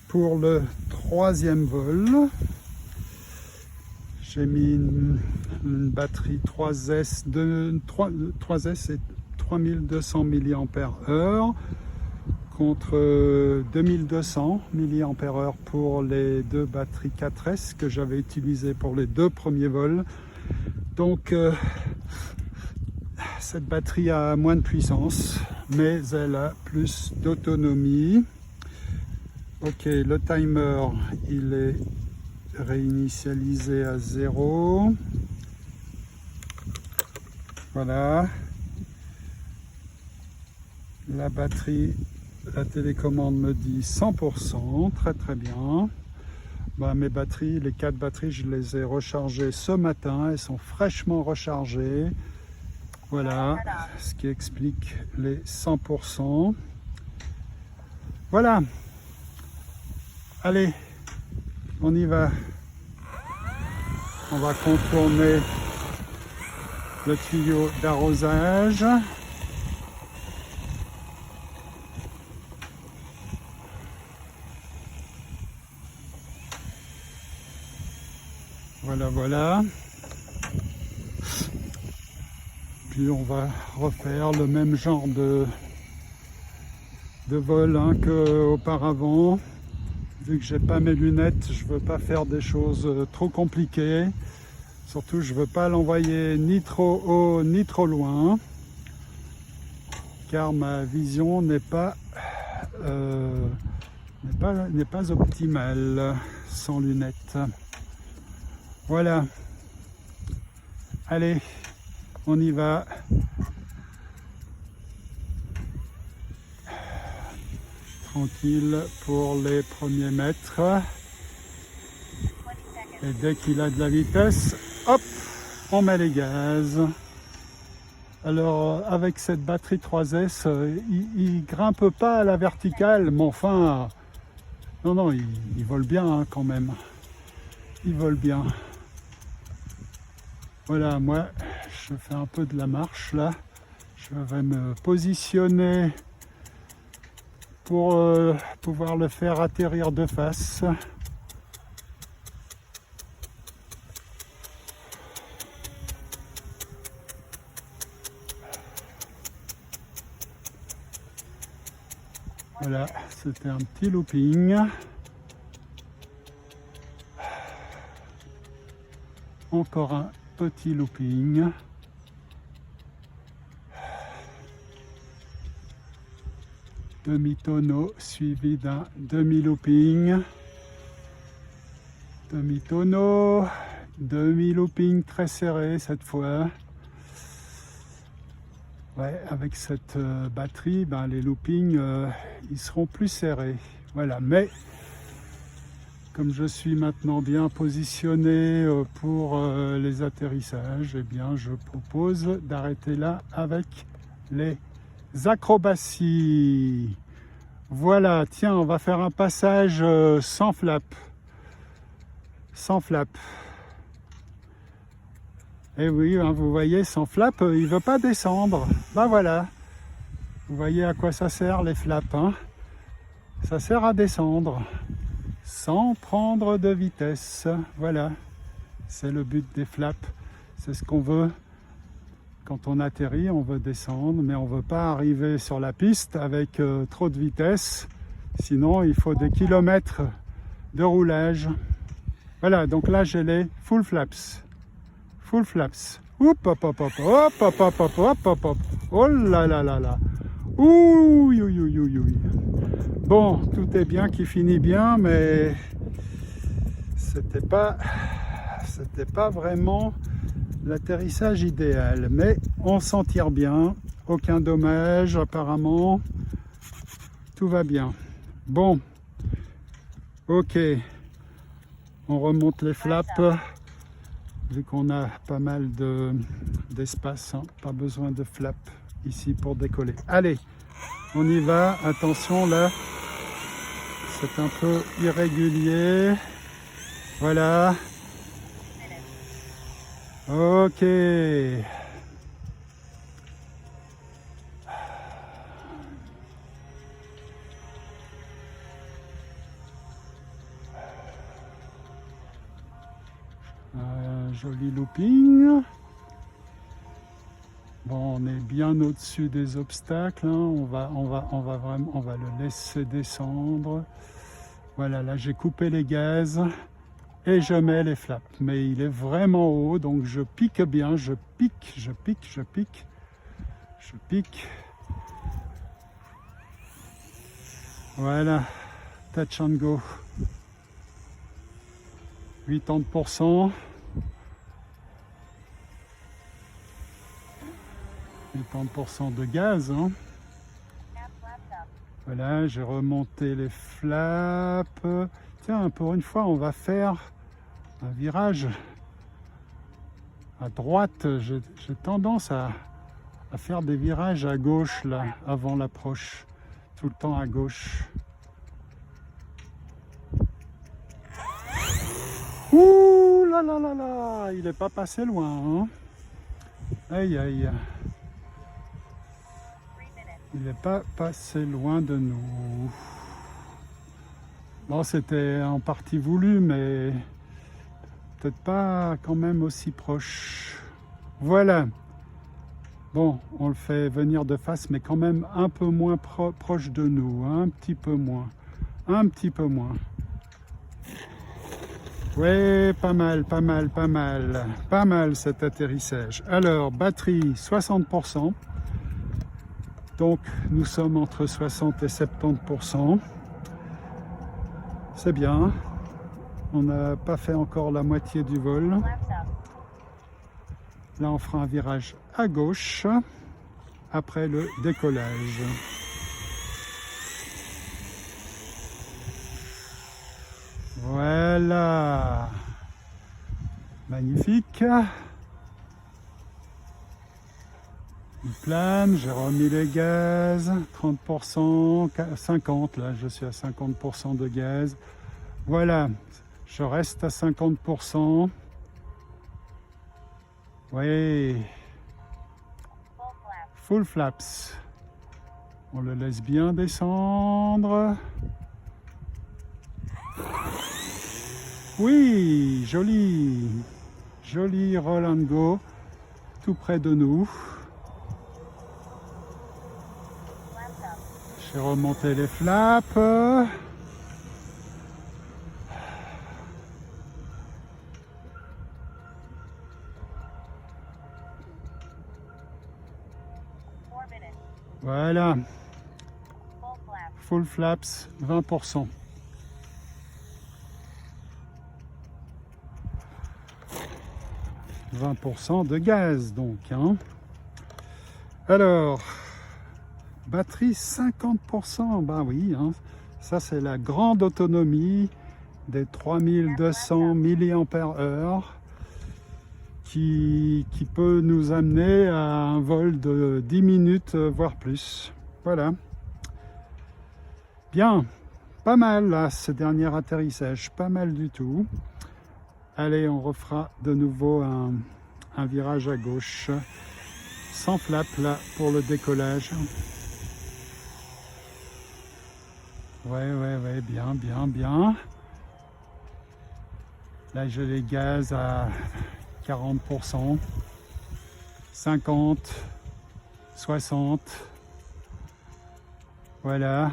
pour le 3e vol. J'ai mis une batterie 3S et 3200 mAh contre 2200 mAh pour les deux batteries 4S que j'avais utilisées pour les 2 premiers vols. Donc cette batterie a moins de puissance, mais elle a plus d'autonomie. Ok, le timer, il est réinitialisé à 0. Voilà. La batterie, la télécommande me dit 100%, très très bien. Mes batteries, les 4 batteries, je les ai rechargées ce matin, elles sont fraîchement rechargées. Voilà, ce qui explique les 100%. Voilà. Allez, on y va. On va contourner le tuyau d'arrosage. Voilà, voilà. Puis on va refaire le même genre de vol qu'auparavant. Vu que j'ai pas mes lunettes, je veux pas faire des choses trop compliquées. Surtout, je veux pas l'envoyer ni trop haut ni trop loin, car ma vision n'est pas optimale sans lunettes. Voilà. Allez, on y va. Tranquille pour les premiers mètres. Et dès qu'il a de la vitesse, hop, on met les gaz. Alors avec cette batterie 3S, il grimpe pas à la verticale, mais enfin, non, il vole bien hein, quand même. Il vole bien. Voilà, moi, je fais un peu de la marche là. Je vais me positionner pour pouvoir le faire atterrir de face. Voilà, c'était un petit looping. Encore un petit looping. Demi-tonneau suivi d'un demi-looping. Demi-tonneau, demi-looping très serré cette fois. Ouais, avec cette batterie, les loopings, ils seront plus serrés. Voilà, mais comme je suis maintenant bien positionné pour les atterrissages, eh bien, je propose d'arrêter là avec les acrobaties. Voilà, tiens, on va faire un passage sans flap. Sans flap. Et oui, hein, vous voyez, sans flap, il ne veut pas descendre. Voilà. Vous voyez à quoi ça sert les flaps, hein? Ça sert à descendre sans prendre de vitesse. Voilà. C'est le but des flaps. C'est ce qu'on veut. Quand on atterrit, on veut descendre, mais on ne veut pas arriver sur la piste avec trop de vitesse. Sinon, il faut des kilomètres de roulage. Voilà, donc là, j'ai les full flaps. Full flaps. Hop, hop, hop, hop, hop, hop, hop, hop, hop, hop, hop. Oh là là là là. Ouh, ouh, ouh, ouh, ouh. Bon, tout est bien qui finit bien, mais c'était pas vraiment l'atterrissage idéal. Mais on s'en tire bien. Aucun dommage, apparemment. Tout va bien. Bon. Ok. On remonte les flaps. Vu qu'on a pas mal d'espace, hein, pas besoin de flap ici pour décoller. Allez, on y va. Attention là, c'est un peu irrégulier. Voilà. Ok. joli looping. Bon, on est bien au-dessus des obstacles, hein. On va le laisser descendre. Voilà, là j'ai coupé les gaz et je mets les flaps. Mais il est vraiment haut, donc je pique bien, je pique. Voilà, touch and go. 80%. 80% de gaz, hein. Voilà, j'ai remonté les flaps. Tiens, pour une fois, on va faire un virage à droite. J'ai tendance à faire des virages à gauche, là, avant l'approche. Tout le temps à gauche. Ouh là là là là, il n'est pas passé loin, hein. Aïe aïe. Il n'est pas passé loin de nous. Bon, c'était en partie voulu, mais peut-être pas quand même aussi proche. Voilà. Bon, on le fait venir de face, mais quand même un peu moins proche de nous. Un petit peu moins. Un petit peu moins. Ouais, pas mal. Pas mal cet atterrissage. Alors, batterie 60%. Donc, nous sommes entre 60 et 70%. C'est bien. On n'a pas fait encore la moitié du vol. Là, on fera un virage à gauche après le décollage. Voilà. Magnifique. Il plane, j'ai remis les gaz, 30%, 50%, là je suis à 50% de gaz. Voilà, je reste à 50%. Oui. Full flaps. On le laisse bien descendre. Oui, joli. Joli roll and go, tout près de nous. J'ai remonté les flaps. Voilà. Full flaps, 20%. « 20% de gaz, donc. Hein. Alors, batterie 50%, bah oui, hein. Ça c'est la grande autonomie des 3200 mAh qui peut nous amener à un vol de 10 minutes, voire plus. Voilà. Bien, pas mal là, ce dernier atterrissage, pas mal du tout. Allez, on refera de nouveau un virage à gauche, sans flap là pour le décollage. Ouais, bien. Là, j'ai les gaz à 40%, 50, 60. Voilà.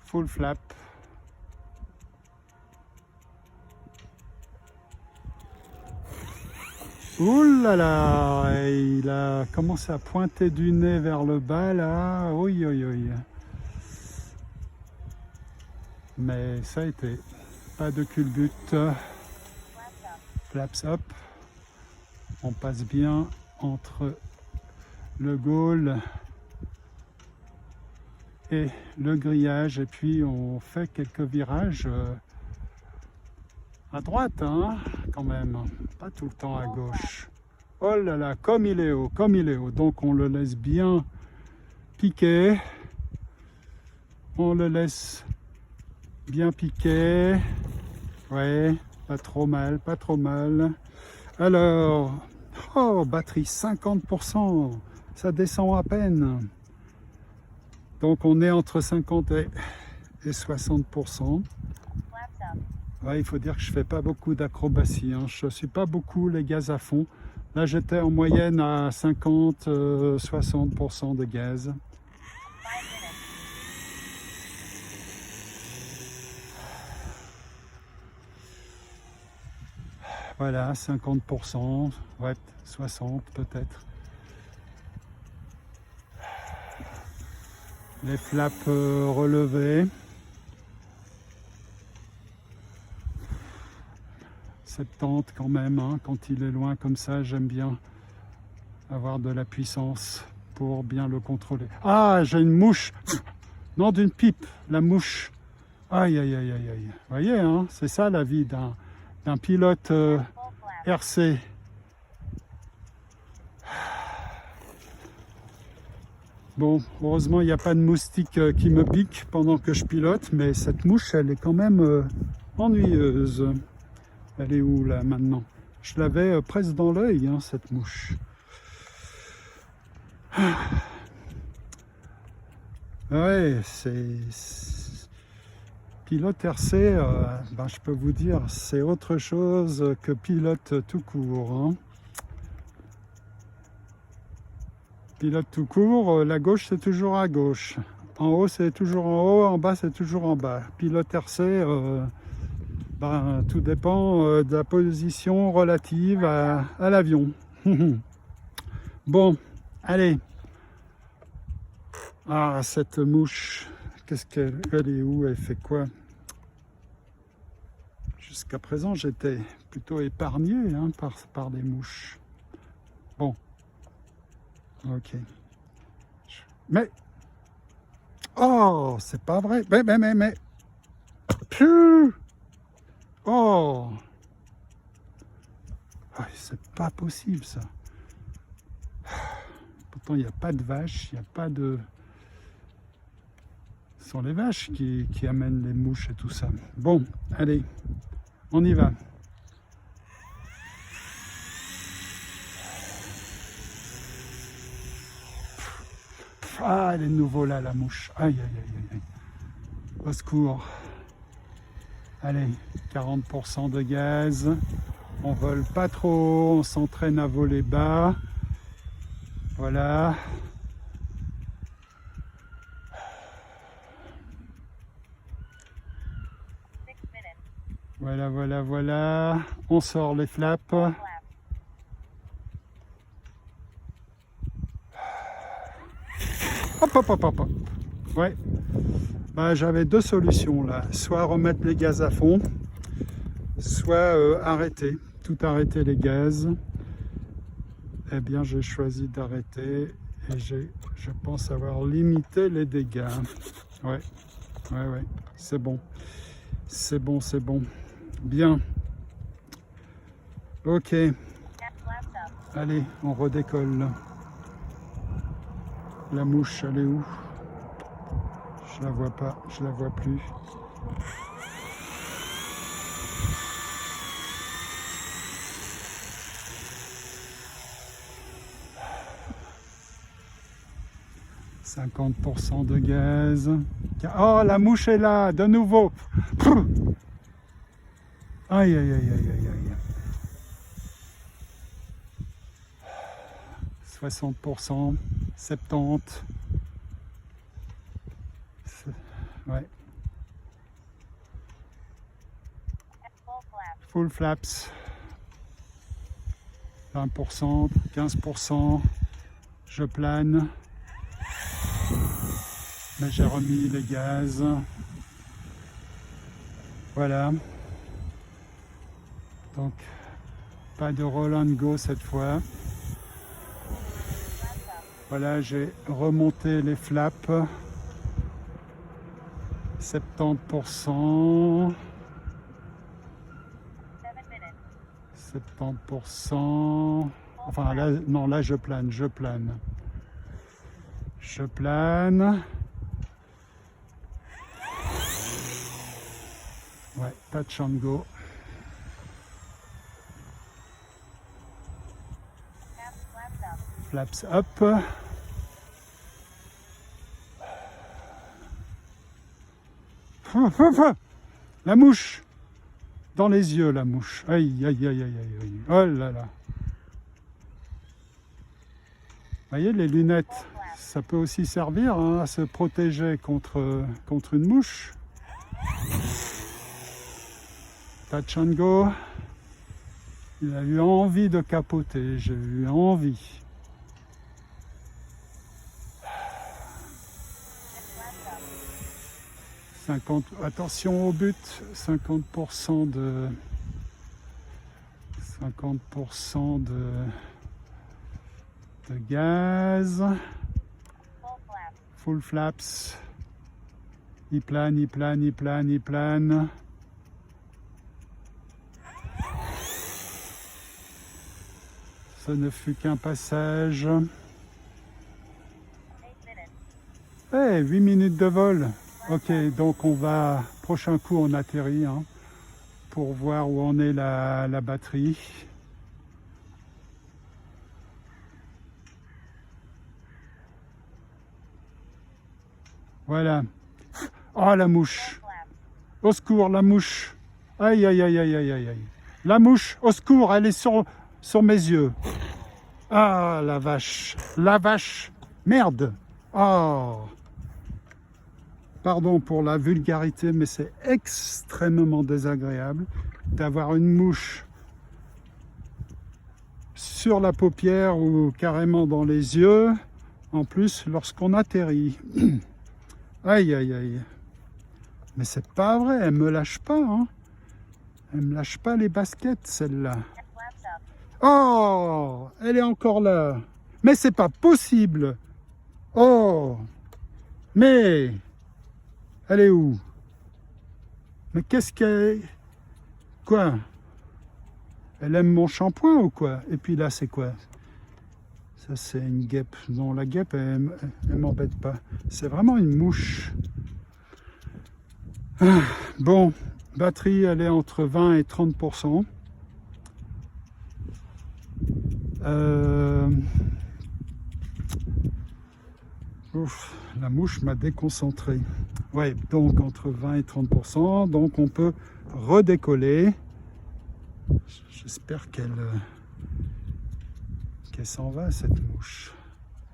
Full flap. Ouh là là, il a commencé à pointer du nez vers le bas là. Oui. Mais ça a été. Pas de culbute. Flaps up. On passe bien entre le goal et le grillage, et puis on fait quelques virages à droite, hein, quand même, pas tout le temps à gauche. Oh là là, comme il est haut, donc on le laisse bien piquer, on le laisse bien piquer, ouais, pas trop mal. Alors, oh, batterie 50%, ça descend à peine. Donc on est entre 50 et 60%. Ouais, il faut dire que je fais pas beaucoup d'acrobatie, hein. Je suis pas beaucoup les gaz à fond. Là j'étais en moyenne à 50-60% de gaz. Voilà, 50%, ouais, 60 peut-être. Les flaps relevés. 70 quand même, hein. Quand il est loin comme ça, j'aime bien avoir de la puissance pour bien le contrôler. Ah, j'ai une mouche. Non, d'une pipe, la mouche. Aïe, aïe, aïe, aïe, aïe. Vous voyez, hein, c'est ça la vie d'un pilote RC. Bon, heureusement, il n'y a pas de moustique qui me pique pendant que je pilote, mais cette mouche, elle est quand même ennuyeuse. Elle est où, là, maintenant? Je l'avais presque dans l'œil, hein, cette mouche. Ouais, c'est... Pilote RC, ben, je peux vous dire, c'est autre chose que pilote tout court, hein. Pilote tout court, la gauche c'est toujours à gauche. En haut c'est toujours en haut, en bas c'est toujours en bas. Pilote RC, ben, tout dépend de la position relative à l'avion. Bon, allez. Ah, cette mouche, qu'est-ce qu'elle est où? Elle fait quoi? Jusqu'à présent, j'étais plutôt épargné, hein, par des mouches. Bon, ok. Mais, oh, c'est pas vrai. Mais. Piu! Oh! Ah, c'est pas possible, ça. Pourtant, il n'y a pas de vaches, il n'y a pas de... Ce sont les vaches qui amènent les mouches et tout ça. Bon, allez, on y va. Ah, elle est de nouveau là, la mouche. Aïe, aïe, aïe, aïe. Au secours. Allez, 40% de gaz. On vole pas trop, on s'entraîne à voler bas. Voilà. Voilà, voilà, voilà. On sort les flaps. Hop, hop, hop, hop. Ouais. Bah, j'avais deux solutions là. Soit remettre les gaz à fond, soit arrêter. Tout arrêter les gaz. Eh bien, j'ai choisi d'arrêter et je pense avoir limité les dégâts. Ouais, ouais. C'est bon. C'est bon, c'est bon. Bien. Ok. Allez, on redécolle. La mouche, elle est où? Je la vois pas, je la vois plus. « 50% de gaz. » Oh, la mouche est là, de nouveau. Aïe, aïe, aïe, aïe, aïe, aïe. 60%, 70%. Ouais. Full flaps. 20%, 15%. Je plane. Mais j'ai remis les gaz. Voilà. Donc, pas de roll and go cette fois. Voilà, j'ai remonté les flaps. 70%. 70%. Enfin, là, non, là, je plane. Je plane. Ouais, touch and go. Flaps up. La mouche. Dans les yeux, la mouche. Aïe, aïe, aïe, aïe, aïe, aïe. Oh là là. Vous voyez, les lunettes, ça peut aussi servir hein, à se protéger contre une mouche. Touch and go. Il a eu envie de capoter, j'ai eu envie. Attention au but, 50% de gaz. Full flaps. Il plane, il plane, il plane, il plane. Ce ne fut qu'un passage. Eh, 8 minutes de vol. Ok, donc on va, prochain coup on atterrit hein, pour voir où en est la batterie. Voilà. Oh la mouche. Au secours, la mouche. Aïe, aïe, aïe, aïe, aïe, aïe. La mouche, au secours, elle est sur mes yeux. Ah la vache. La vache. Merde. Oh. Pardon pour la vulgarité, mais c'est extrêmement désagréable d'avoir une mouche sur la paupière ou carrément dans les yeux, en plus lorsqu'on atterrit. Aïe, aïe, aïe. Mais c'est pas vrai, elle me lâche pas. Hein. Elle me lâche pas les baskets, celle-là. Oh, elle est encore là. Mais c'est pas possible. Oh, mais... Elle est où? Mais qu'est-ce qu'elle... Quoi? Elle aime mon shampoing ou quoi? Et puis là, c'est quoi? Ça, c'est une guêpe. Non, la guêpe, elle m'embête pas. C'est vraiment une mouche. Ah, bon, batterie, elle est entre 20 et 30%. Ouf, la mouche m'a déconcentré. Ouais, donc entre 20 et 30%, donc on peut redécoller. J'espère qu'elle s'en va, cette mouche.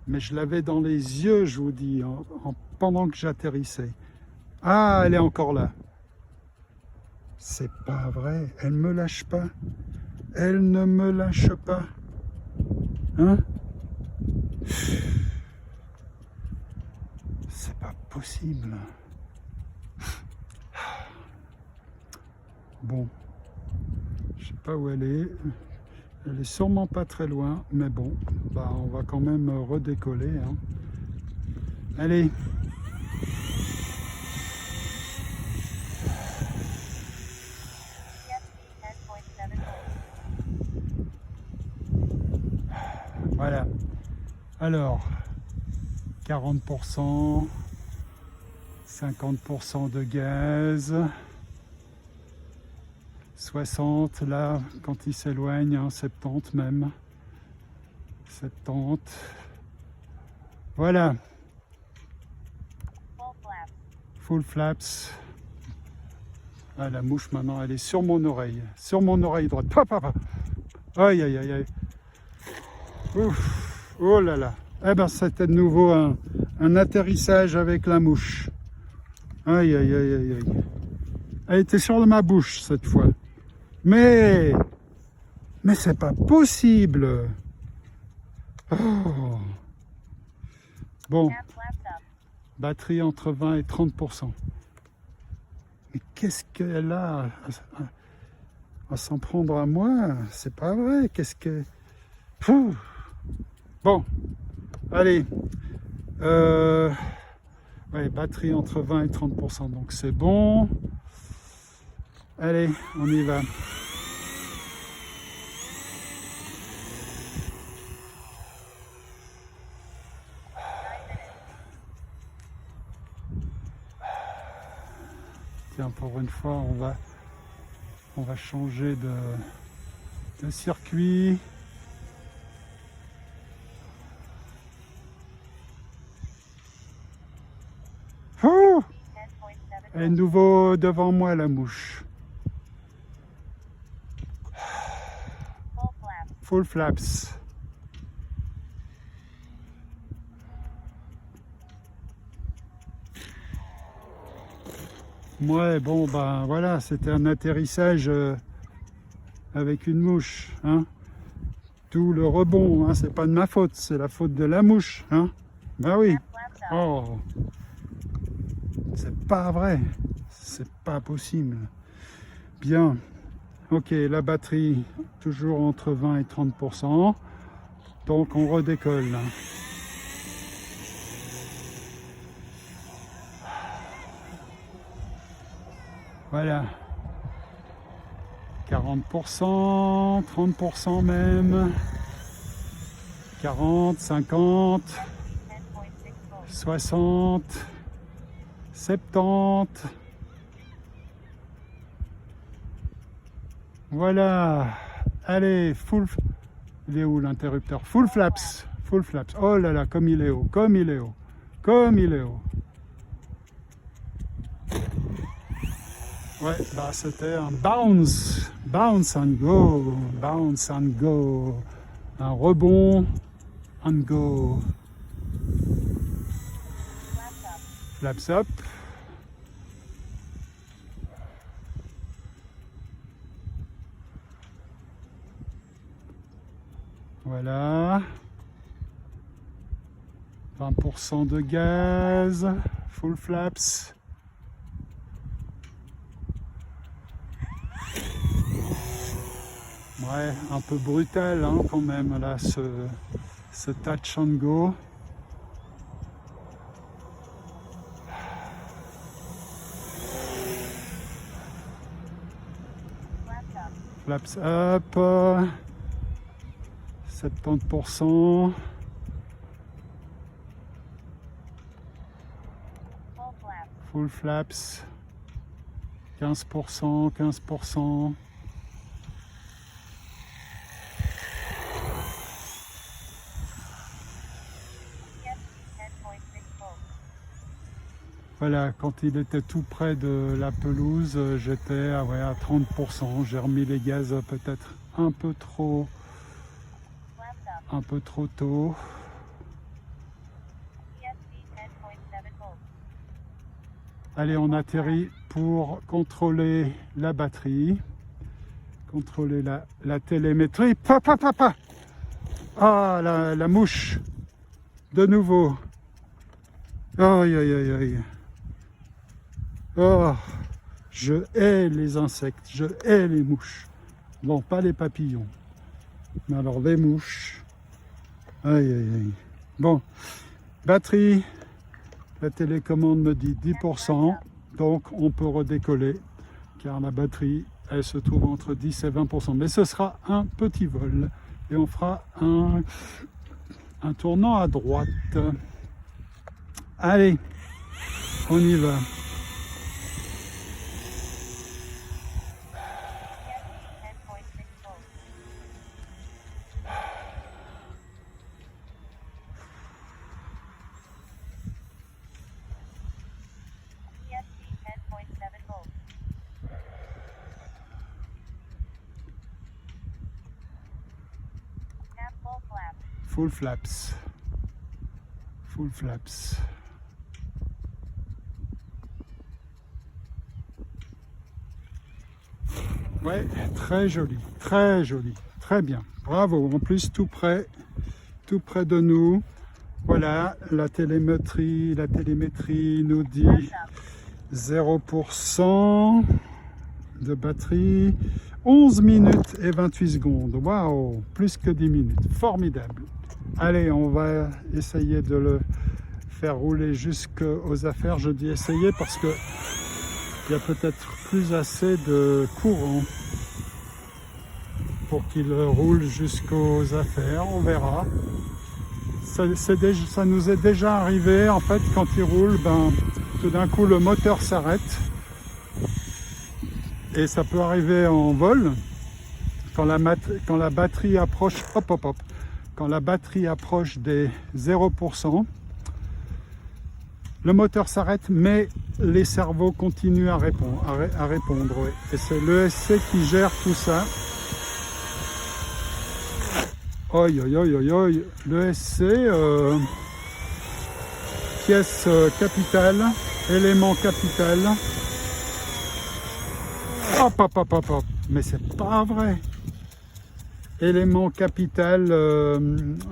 Mais je l'avais dans les yeux, je vous dis, pendant que j'atterrissais. Ah, elle est encore là. C'est pas vrai, elle me lâche pas. Elle ne me lâche pas. Hein? C'est pas possible. Bon, je sais pas où elle est. Elle est sûrement pas très loin, mais bon, bah on va quand même redécoller. Hein. Allez. Voilà. Alors, 40%, 50% de gaz, 60 là, quand il s'éloigne, hein, 70 même, 70. Voilà. Full flaps. Ah, la mouche maintenant, elle est sur mon oreille droite. Papa. Aïe, aïe, aïe, aïe. Ouf. Oh là là. Eh ben, c'était de nouveau un atterrissage avec la mouche. Aïe, aïe, aïe, aïe, aïe. Elle était sur ma bouche cette fois. Mais c'est pas possible. Oh. Bon. Batterie entre 20 et 30%. Mais qu'est-ce qu'elle a à s'en prendre à moi? C'est pas vrai. Qu'est-ce que... Pouh. Bon. Allez. Ouais, batterie entre 20 et 30%. Donc c'est bon. Allez, on y va. Tiens, pour une fois, on va changer de circuit. Ouh. Et nouveau devant moi la mouche. Full flaps. Ouais, bon, ben voilà, c'était un atterrissage avec une mouche, hein. Tout le rebond, hein, c'est pas de ma faute, c'est la faute de la mouche, hein. Ben oui. Oh, c'est pas vrai, c'est pas possible. Bien, ok, la batterie toujours entre 20 et 30%, donc on redécolle là. Voilà, 40%, 30% même, 40, 50, 60, 70. Voilà, allez, full. Il est où l'interrupteur? Full flaps, full flaps. Oh là là, comme il est haut, comme il est haut, comme il est haut. Ouais, bah c'était un bounce, bounce and go, bounce and go, un rebond and go. Flaps up. Voilà. 20% de gaz, full flaps. Ouais, un peu brutal hein, quand même là ce touch and go. Flaps up, 70%. Full flaps, 15%, 15%. Voilà, quand il était tout près de la pelouse, j'étais à 30%. J'ai remis les gaz peut-être un peu trop tôt. Allez, on atterrit pour contrôler la batterie, contrôler la télémétrie. Papa. Ah, la mouche, de nouveau. Aïe, aïe, aïe, aïe. Oh, je hais les insectes, je hais les mouches. Bon, pas les papillons, mais alors les mouches. Aïe, aïe, aïe. Bon, batterie, la télécommande me dit 10%, donc on peut redécoller, car la batterie, elle se trouve entre 10 et 20%. Mais ce sera un petit vol, et on fera un tournant à droite. Allez, on y va. Full flaps. Full flaps. Ouais, très joli, très bien. Bravo, en plus tout près de nous. Voilà, la télémétrie nous dit 0% de batterie. 11 minutes et 28 secondes. Waouh, plus que 10 minutes. Formidable. Allez, on va essayer de le faire rouler jusqu'aux affaires. Je dis essayer parce que il y a peut-être plus assez de courant pour qu'il roule jusqu'aux affaires. On verra. Ça nous est déjà arrivé, en fait, quand il roule, tout d'un coup le moteur s'arrête. Et ça peut arriver en vol, quand la batterie approche, quand la batterie approche des 0%, le moteur s'arrête, mais les cerveaux continuent à répondre, oui. Et c'est l'ESC qui gère tout ça. Oi, oi, oi, oi, oi. L'ESC, pièce capitale, élément capital. Hop, hop, hop, hop, hop. Mais c'est pas vrai. Élément capital,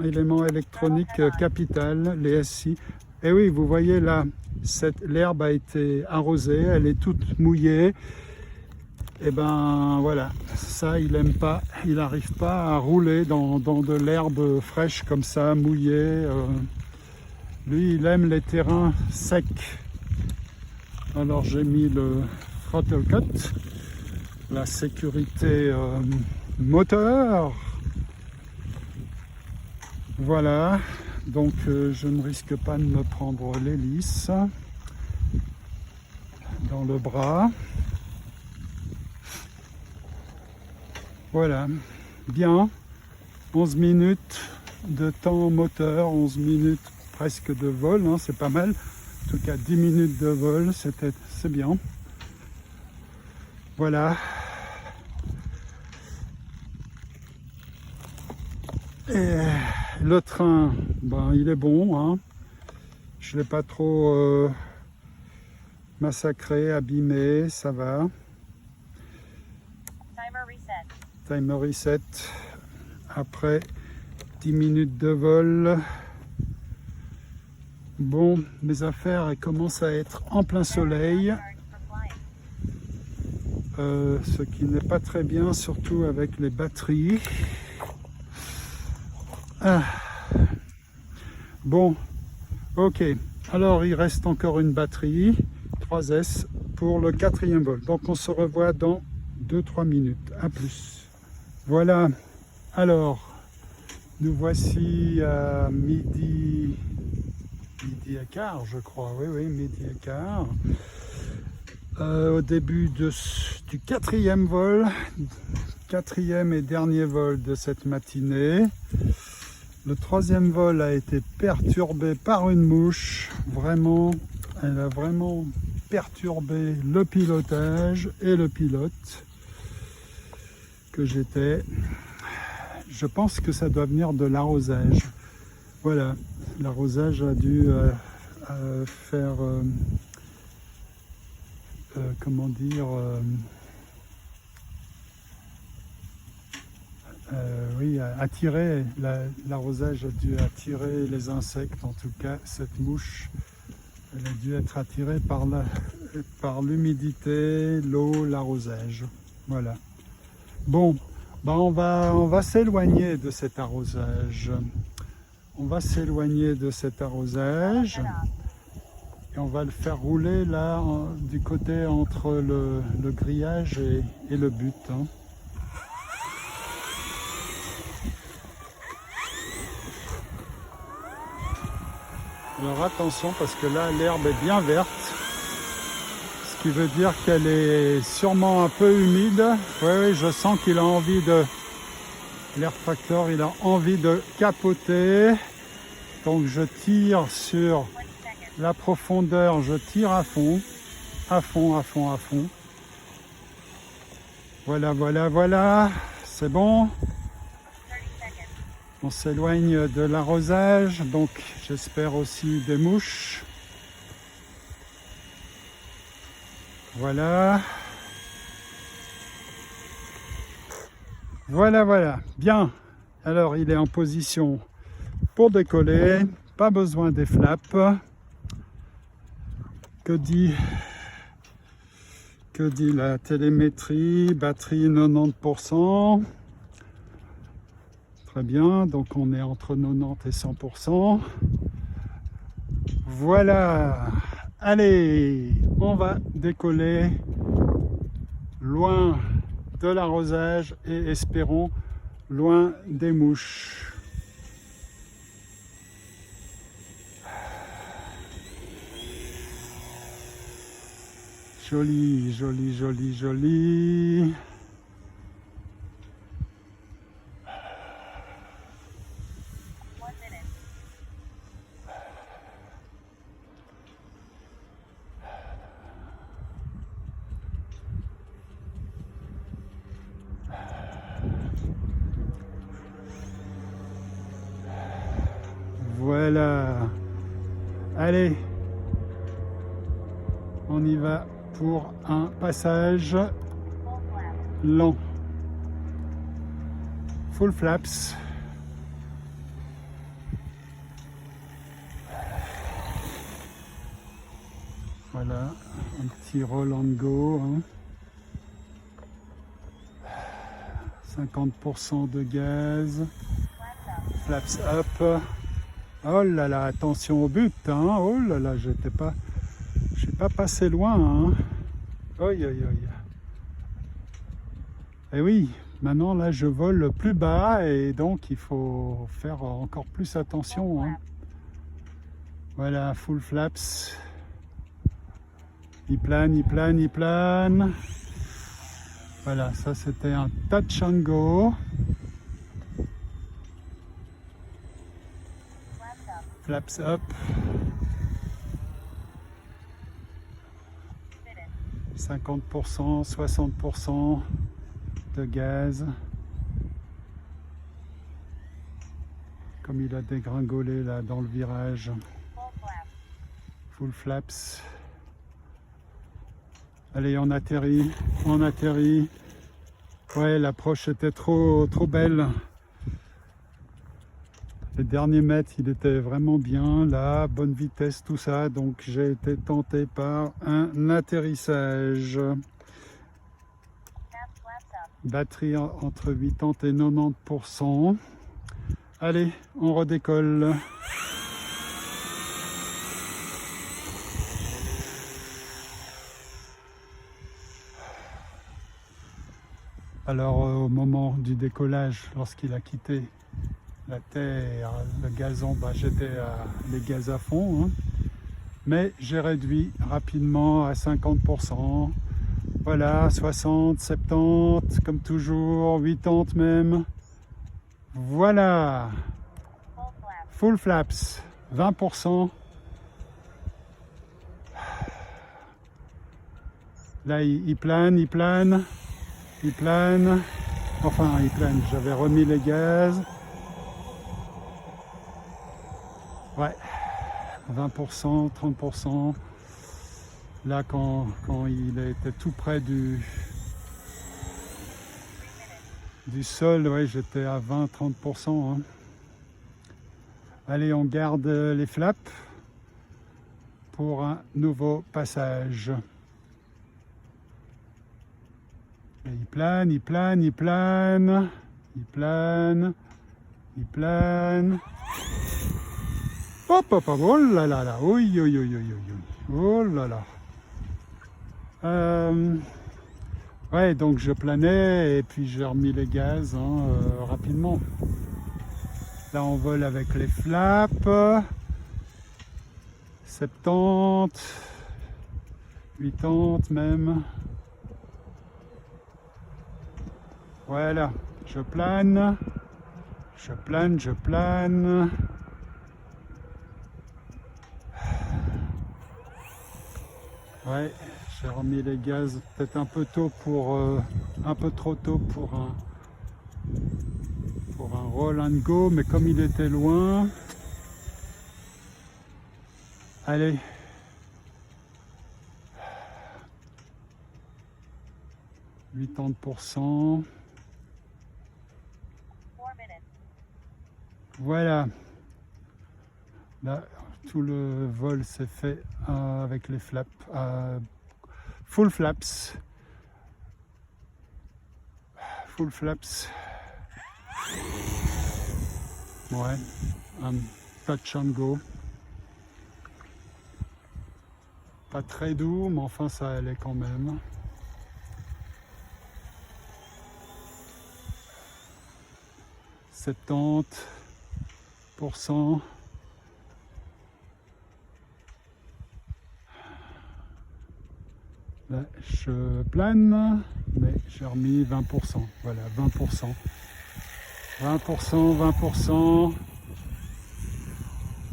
élément électronique capital, les SI. Et oui, vous voyez là, l'herbe a été arrosée, elle est toute mouillée. Et ben voilà, ça il aime pas, il n'arrive pas à rouler dans de l'herbe fraîche comme ça, mouillée. Lui, il aime les terrains secs. Alors j'ai mis le throttle cut, la sécurité moteur. Voilà, donc je ne risque pas de me prendre l'hélice dans le bras. Voilà, bien, 11 minutes de temps moteur, 11 minutes presque de vol, hein, c'est pas mal. En tout cas 10 minutes de vol, c'est bien. Voilà. Et le train, ben, il est bon, hein. Je ne l'ai pas trop massacré, abîmé, ça va. Timer reset. Après 10 minutes de vol. Bon, mes affaires elles commencent à être en plein soleil. Ce qui n'est pas très bien, surtout avec les batteries. Ah. Bon, ok. Alors, il reste encore une batterie, 3S, pour le 4e vol. Donc, on se revoit dans 2-3 minutes. À plus. Voilà. Alors, nous voici à midi et quart, je crois. Oui, midi et quart. Au début du 4e vol, 4e et dernier vol de cette matinée. Le 3e vol a été perturbé par une mouche. Vraiment, elle a vraiment perturbé le pilotage et le pilote que j'étais. Je pense que ça doit venir de l'arrosage. Voilà, l'arrosage a dû faire... comment dire, oui, attirer, l'arrosage a dû attirer les insectes, en tout cas cette mouche, elle a dû être attirée par l'humidité, l'eau, l'arrosage. Voilà. Bon, ben on va s'éloigner de cet arrosage. On va s'éloigner de cet arrosage. Et on va le faire rouler là, du côté entre le grillage et le but. Hein. Alors attention parce que là l'herbe est bien verte. Ce qui veut dire qu'elle est sûrement un peu humide. Oui, je sens qu'il a envie de... L'air tracteur, il a envie de capoter. Donc je tire sur... la profondeur, je tire à fond, à fond, à fond, à fond. Voilà, voilà, voilà, c'est bon. On s'éloigne de l'arrosage, donc j'espère aussi des mouches. Voilà. Voilà, voilà, bien. Alors il est en position pour décoller, pas besoin des flaps. Que dit la télémétrie? Batterie 90%. Très bien, donc on est entre 90 et 100%. Voilà. Allez, on va décoller loin de l'arrosage et espérons loin des mouches. Joli, joli, joli, joli. Voilà. Allez, on y va pour un passage lent. Full flaps. Voilà, un petit roll and go. 50% de gaz. Flaps up. Oh là là, attention au but. Hein. Oh là là, je n'ai pas passé loin. Hein. Oi, oi, oi. Et oui, maintenant là je vole plus bas et donc il faut faire encore plus attention. Hein. Voilà, full flaps. Il plane, il plane, il plane. Voilà, ça c'était un touch and go. Flaps up. 50%, 60% de gaz. Comme il a dégringolé là dans le virage. Full flaps. Allez, on atterrit, on atterrit. Ouais, l'approche était trop belle. Les derniers mètres, il était vraiment bien, là, bonne vitesse, tout ça. Donc j'ai été tenté par un atterrissage. Batterie entre 80 et 90%. Allez, on redécolle. Alors au moment du décollage, lorsqu'il a quitté la terre, le gazon, j'étais les gaz à fond, hein. Mais j'ai réduit rapidement à 50%. Voilà, 60, 70, comme toujours, 80 même. Voilà, full flaps, 20%. Là, il plane, il plane. Il plane, enfin il plane, j'avais remis les gaz. Ouais, 20%, 30%. Là quand il était tout près du sol, ouais, j'étais à 20-30%. Hein. Allez, on garde les flaps pour un nouveau passage. Et il plane, il plane, il plane, il plane, il plane. Hop, hop, hop, oh là là là, oui, oui, oui, oui, oui, oh là là. Ouais, donc je planais et puis j'ai remis les gaz rapidement. Là, on vole avec les flaps. 70, 80 même. Voilà, je plane, je plane, je plane. Ouais, j'ai remis les gaz peut-être un peu tôt pour, un peu trop tôt pour un roll and go, mais comme il était loin, allez. « 80%. Voilà. Là, tout le vol s'est fait avec les flaps. Full flaps. Full flaps. Ouais. Un touch and go. Pas très doux, mais enfin ça allait quand même. « 70%. Là, je plane, mais j'ai remis 20%. Voilà, 20%. 20%, 20%.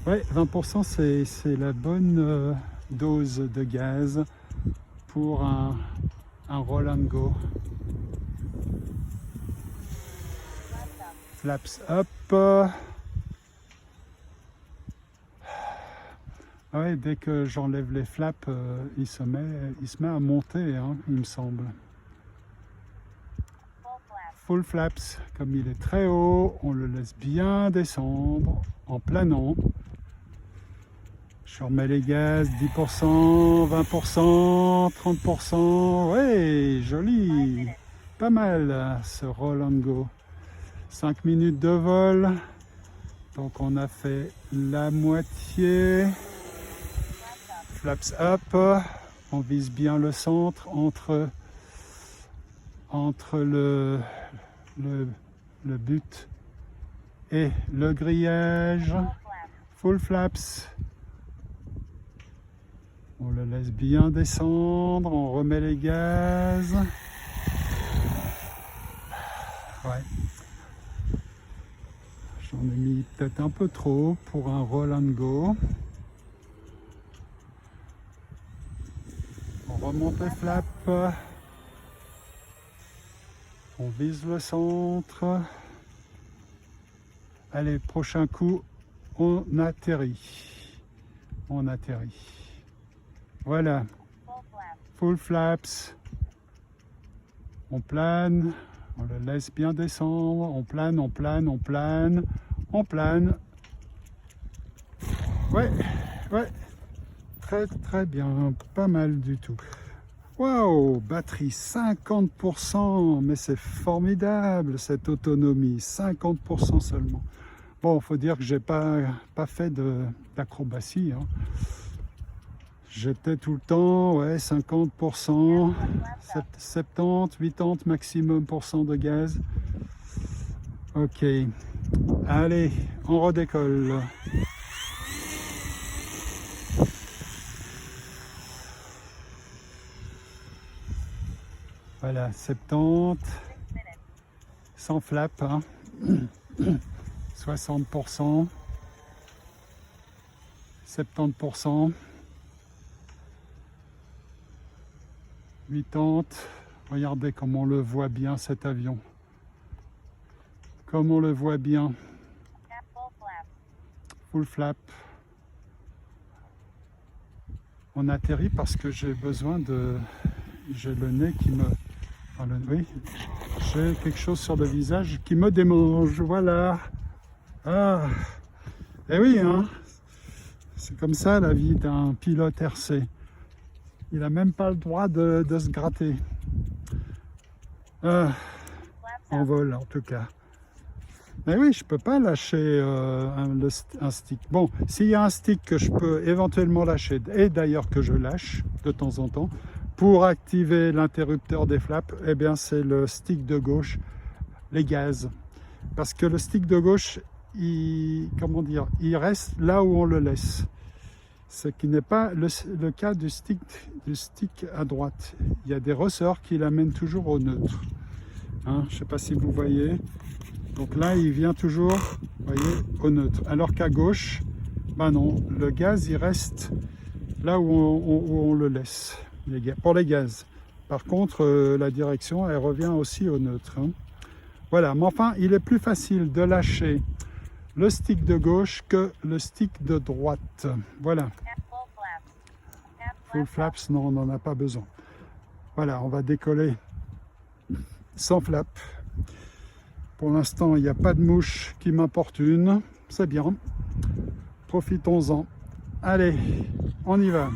Ouais, 20%, c'est la bonne dose de gaz pour un roll and go. Flaps up. Ouais, dès que j'enlève les flaps, il se met à monter, hein, il me semble. Full flaps, comme il est très haut, on le laisse bien descendre en planant. Je remets les gaz, 10%, 20%, 30%. Ouais, joli. Pas mal ce roll and go. 5 minutes de vol. Donc on a fait la moitié. Flaps up. On vise bien le centre entre le but et le grillage. Full flaps. On le laisse bien descendre, on remet les gaz. Ouais. J'en ai mis peut-être un peu trop pour un roll and go. On remonte les flaps. On vise le centre. Allez, prochain coup, on atterrit. On atterrit. Voilà. Full flaps. On plane. On le laisse bien descendre. On plane, on plane, on plane. On plane. Ouais, ouais. Très, très bien. Pas mal du tout. Waouh, batterie 50%, mais c'est formidable cette autonomie, 50% seulement. Bon, il faut dire que j'ai pas fait d'acrobatie. Hein. J'étais tout le temps, ouais, 50%, 70, 80 maximum % de gaz. Ok, allez, on redécolle. Voilà, 70, sans flap, hein. 60%, 70%, 80. Regardez comment on le voit bien cet avion. Comme on le voit bien. Full flap. On atterrit parce que j'ai besoin de... J'ai le nez qui me... Oui, j'ai quelque chose sur le visage qui me démange, voilà. Ah, et oui, hein, c'est comme ça la vie d'un pilote RC. Il n'a même pas le droit de se gratter. Ah, en vol en tout cas. Mais oui, je peux pas lâcher un stick. Bon, s'il y a un stick que je peux éventuellement lâcher, et d'ailleurs que je lâche de temps en temps, pour activer l'interrupteur des flaps, eh bien c'est le stick de gauche, les gaz. Parce que le stick de gauche, il reste là où on le laisse. Ce qui n'est pas le cas du stick à droite. Il y a des ressorts qui l'amènent toujours au neutre. Hein, je ne sais pas si vous voyez. Donc là, il vient toujours, vous voyez, au neutre. Alors qu'à gauche, ben non, le gaz, il reste là où on le laisse. Pour les gaz. Par contre, la direction, elle revient aussi au neutre. Hein. Voilà, mais enfin, il est plus facile de lâcher le stick de gauche que le stick de droite. Voilà. Full flaps, non, on n'en a pas besoin. Voilà, on va décoller sans flap. Pour l'instant, il n'y a pas de mouche qui m'importune. C'est bien. Profitons-en. Allez, on y va.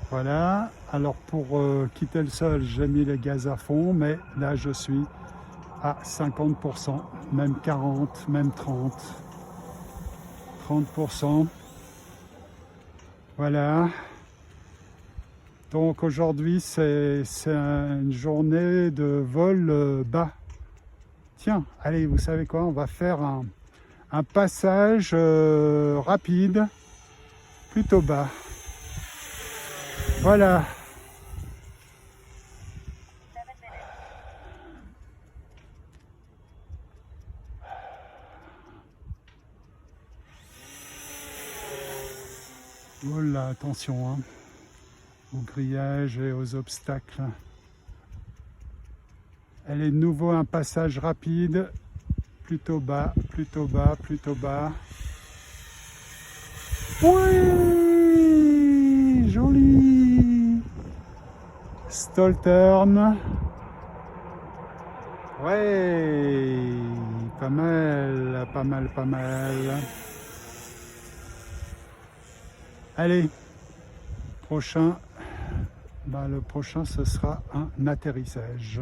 Voilà, alors pour quitter le sol, j'ai mis les gaz à fond, mais là je suis à 50%, même 40, même 30, 30%. Voilà. Donc aujourd'hui c'est une journée de vol bas. Tiens, allez, vous savez quoi, on va faire un passage rapide, plutôt bas. Voilà. Voilà, attention hein, au grillage et aux obstacles. Elle est de nouveau un passage rapide. plutôt bas, plutôt bas, plutôt bas. Oui, joli. Stall turn. Ouais, pas mal, pas mal, pas mal. Allez, prochain. Le prochain, ce sera un atterrissage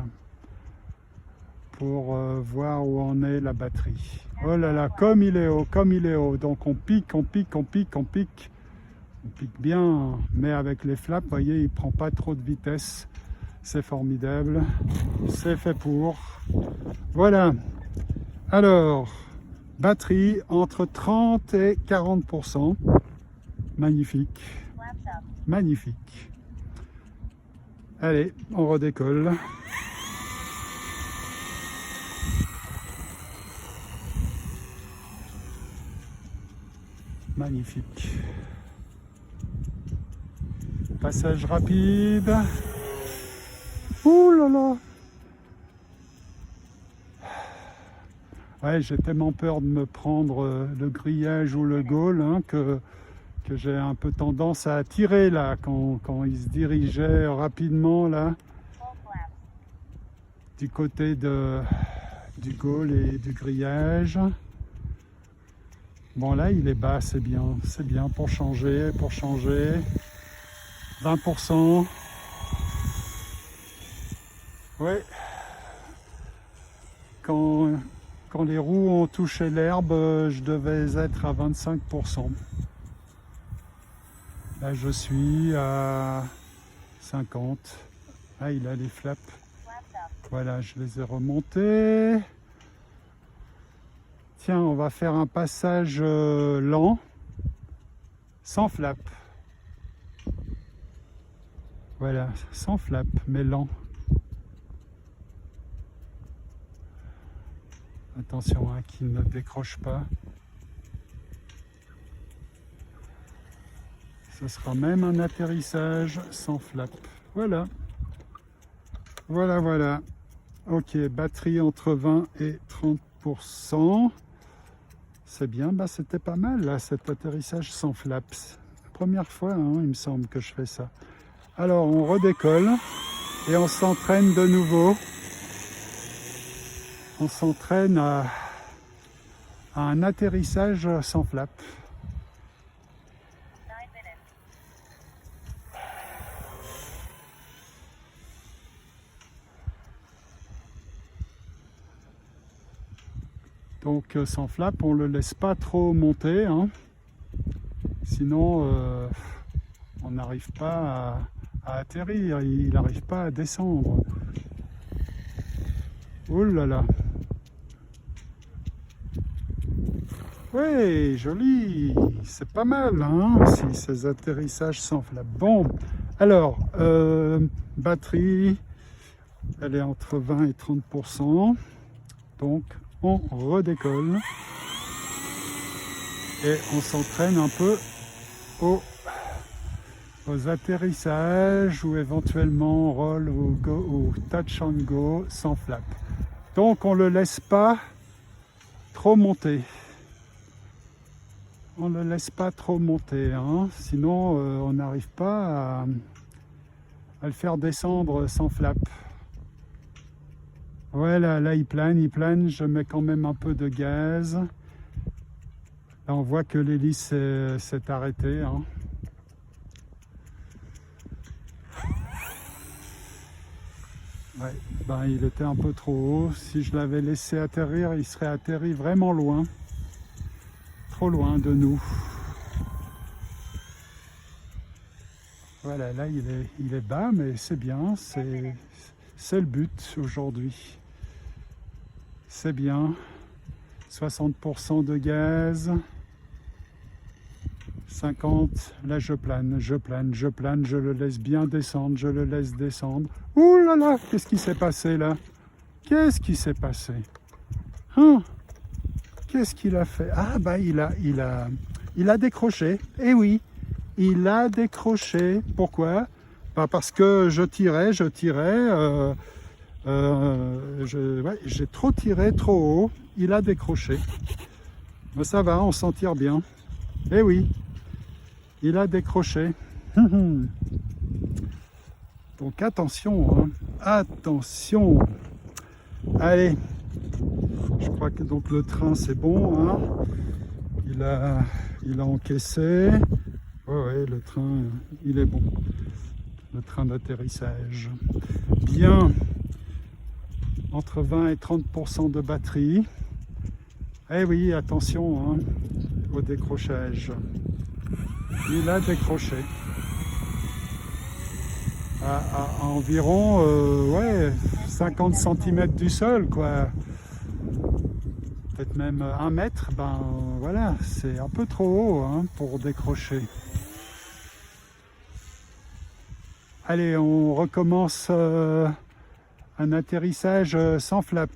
pour voir où en est la batterie. Oh là là, comme il est haut, comme il est haut. Donc on pique, on pique, on pique, on pique. On pique bien, mais avec les flaps, vous voyez, il ne prend pas trop de vitesse. C'est formidable. C'est fait pour. Voilà. Alors, batterie entre 30 et 40%. Magnifique. Magnifique. Allez, on redécolle. Magnifique. Passage rapide. Ouh là là. Ouais, j'ai tellement peur de me prendre le grillage ou le goal hein, que j'ai un peu tendance à tirer là quand il se dirigeait rapidement là du côté du goal et du grillage. Bon là il est bas, c'est bien pour changer, 20%. Ouais. Quand les roues ont touché l'herbe, je devais être à 25%. Là, je suis à 50. Ah, il a les flaps. Voilà, je les ai remontés. Tiens, on va faire un passage lent, sans flap. Voilà, sans flap, mais lent. Attention, hein, qu'il ne décroche pas. Ce sera même un atterrissage sans flap. Voilà. Voilà, voilà. Ok, batterie entre 20 et 30%. C'est bien, bah, c'était pas mal là, cet atterrissage sans flaps. Première fois, hein, il me semble que je fais ça. Alors, on redécolle et on s'entraîne de nouveau. On s'entraîne à un atterrissage sans flap. Donc sans flap, on ne le laisse pas trop monter, hein. Sinon on n'arrive pas à atterrir, il n'arrive pas à descendre. Oh là là. Oui, joli, c'est pas mal, hein, si ces atterrissages sans flap. Bon, alors, batterie, elle est entre 20 et 30%, donc on redécolle et on s'entraîne un peu aux atterrissages ou éventuellement roll ou touch and go sans flap. Donc on ne le laisse pas trop monter. On ne le laisse pas trop monter, hein, sinon on n'arrive pas à le faire descendre sans flap. Voilà, là il plane, je mets quand même un peu de gaz. Là on voit que l'hélice s'est arrêtée, hein. Ouais, ben, il était un peu trop haut. Si je l'avais laissé atterrir, il serait atterri vraiment loin. Trop loin de nous. Voilà, là il est bas, mais c'est bien, c'est le but aujourd'hui. C'est bien. 60% de gaz. 50, là je plane, je le laisse bien descendre, je le laisse descendre. Ouh là là, qu'est-ce qui s'est passé là? Qu'est-ce qui s'est passé? Hein? Qu'est-ce qu'il a fait? Ah bah il a décroché. Eh oui, il a décroché. Pourquoi? Bah parce que je tirais. Ouais, j'ai trop tiré, trop haut. Il a décroché. Mais ça va, on s'en tire bien. Eh oui, il a décroché. Donc attention, hein. Attention. Allez, je crois que donc le train c'est bon, hein. Il a encaissé. Ouais, le train, il est bon. Le train d'atterrissage. Bien. Entre 20 et 30% de batterie. Eh oui, attention, hein, au décrochage. Il a décroché. À environ ouais, 50 cm du sol, quoi. Peut-être même 1 mètre, ben voilà, c'est un peu trop haut, hein, pour décrocher. Allez, on recommence un atterrissage sans flap.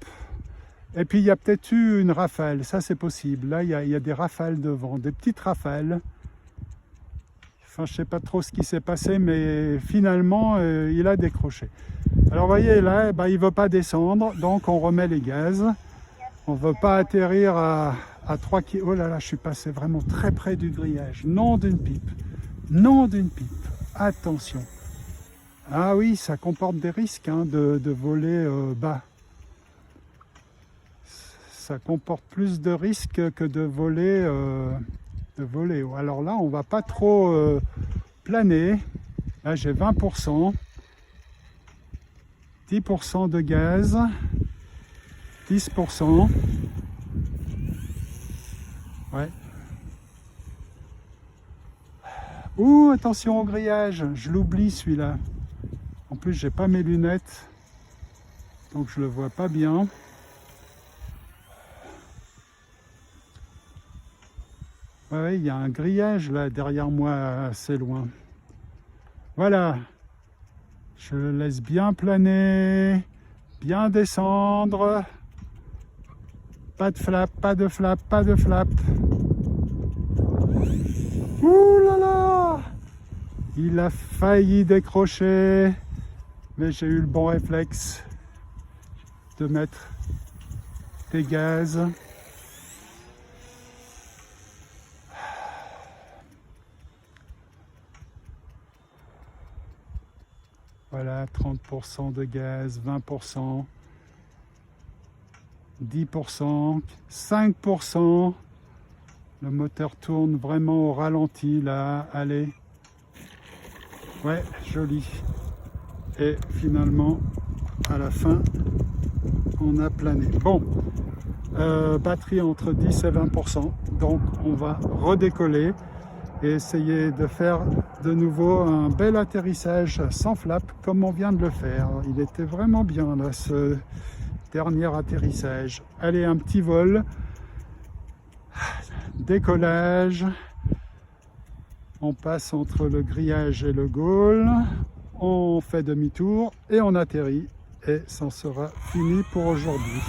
Et puis il y a peut-être eu une rafale, ça c'est possible. Là il y a des rafales de vent, des petites rafales. Enfin, je ne sais pas trop ce qui s'est passé, mais finalement il a décroché. Alors vous voyez là, ben, il ne veut pas descendre, donc on remet les gaz. On ne veut pas atterrir à 3 km. Oh là là, je suis passé vraiment très près du grillage. Non d'une pipe. Non d'une pipe. Attention. Ah oui, ça comporte des risques, hein, de voler bas. Ça comporte plus de risques que de voler haut. Alors là, on va pas trop planer. Là, j'ai 20%, 10% de gaz, 10%. Ouais. Ouh, attention au grillage, je l'oublie celui-là. En plus, j'ai pas mes lunettes, donc je le vois pas bien. Ouais, il y a un grillage là derrière moi, assez loin. Voilà, je le laisse bien planer, bien descendre. Pas de flap, pas de flap, pas de flap. Ouh là là! Il a failli décrocher, mais j'ai eu le bon réflexe de mettre des gaz. Voilà, 30% de gaz, 20%, 10%, 5%. Le moteur tourne vraiment au ralenti là, allez. Ouais, joli. Et finalement, à la fin, on a plané. Bon, batterie entre 10 et 20%. Donc on va redécoller et essayer de faire de nouveau un bel atterrissage sans flap comme on vient de le faire. Il était vraiment bien là, ce dernier atterrissage. Allez, un petit vol, décollage, on passe entre le grillage et le Gaulle, on fait demi-tour et on atterrit et ça sera fini pour aujourd'hui.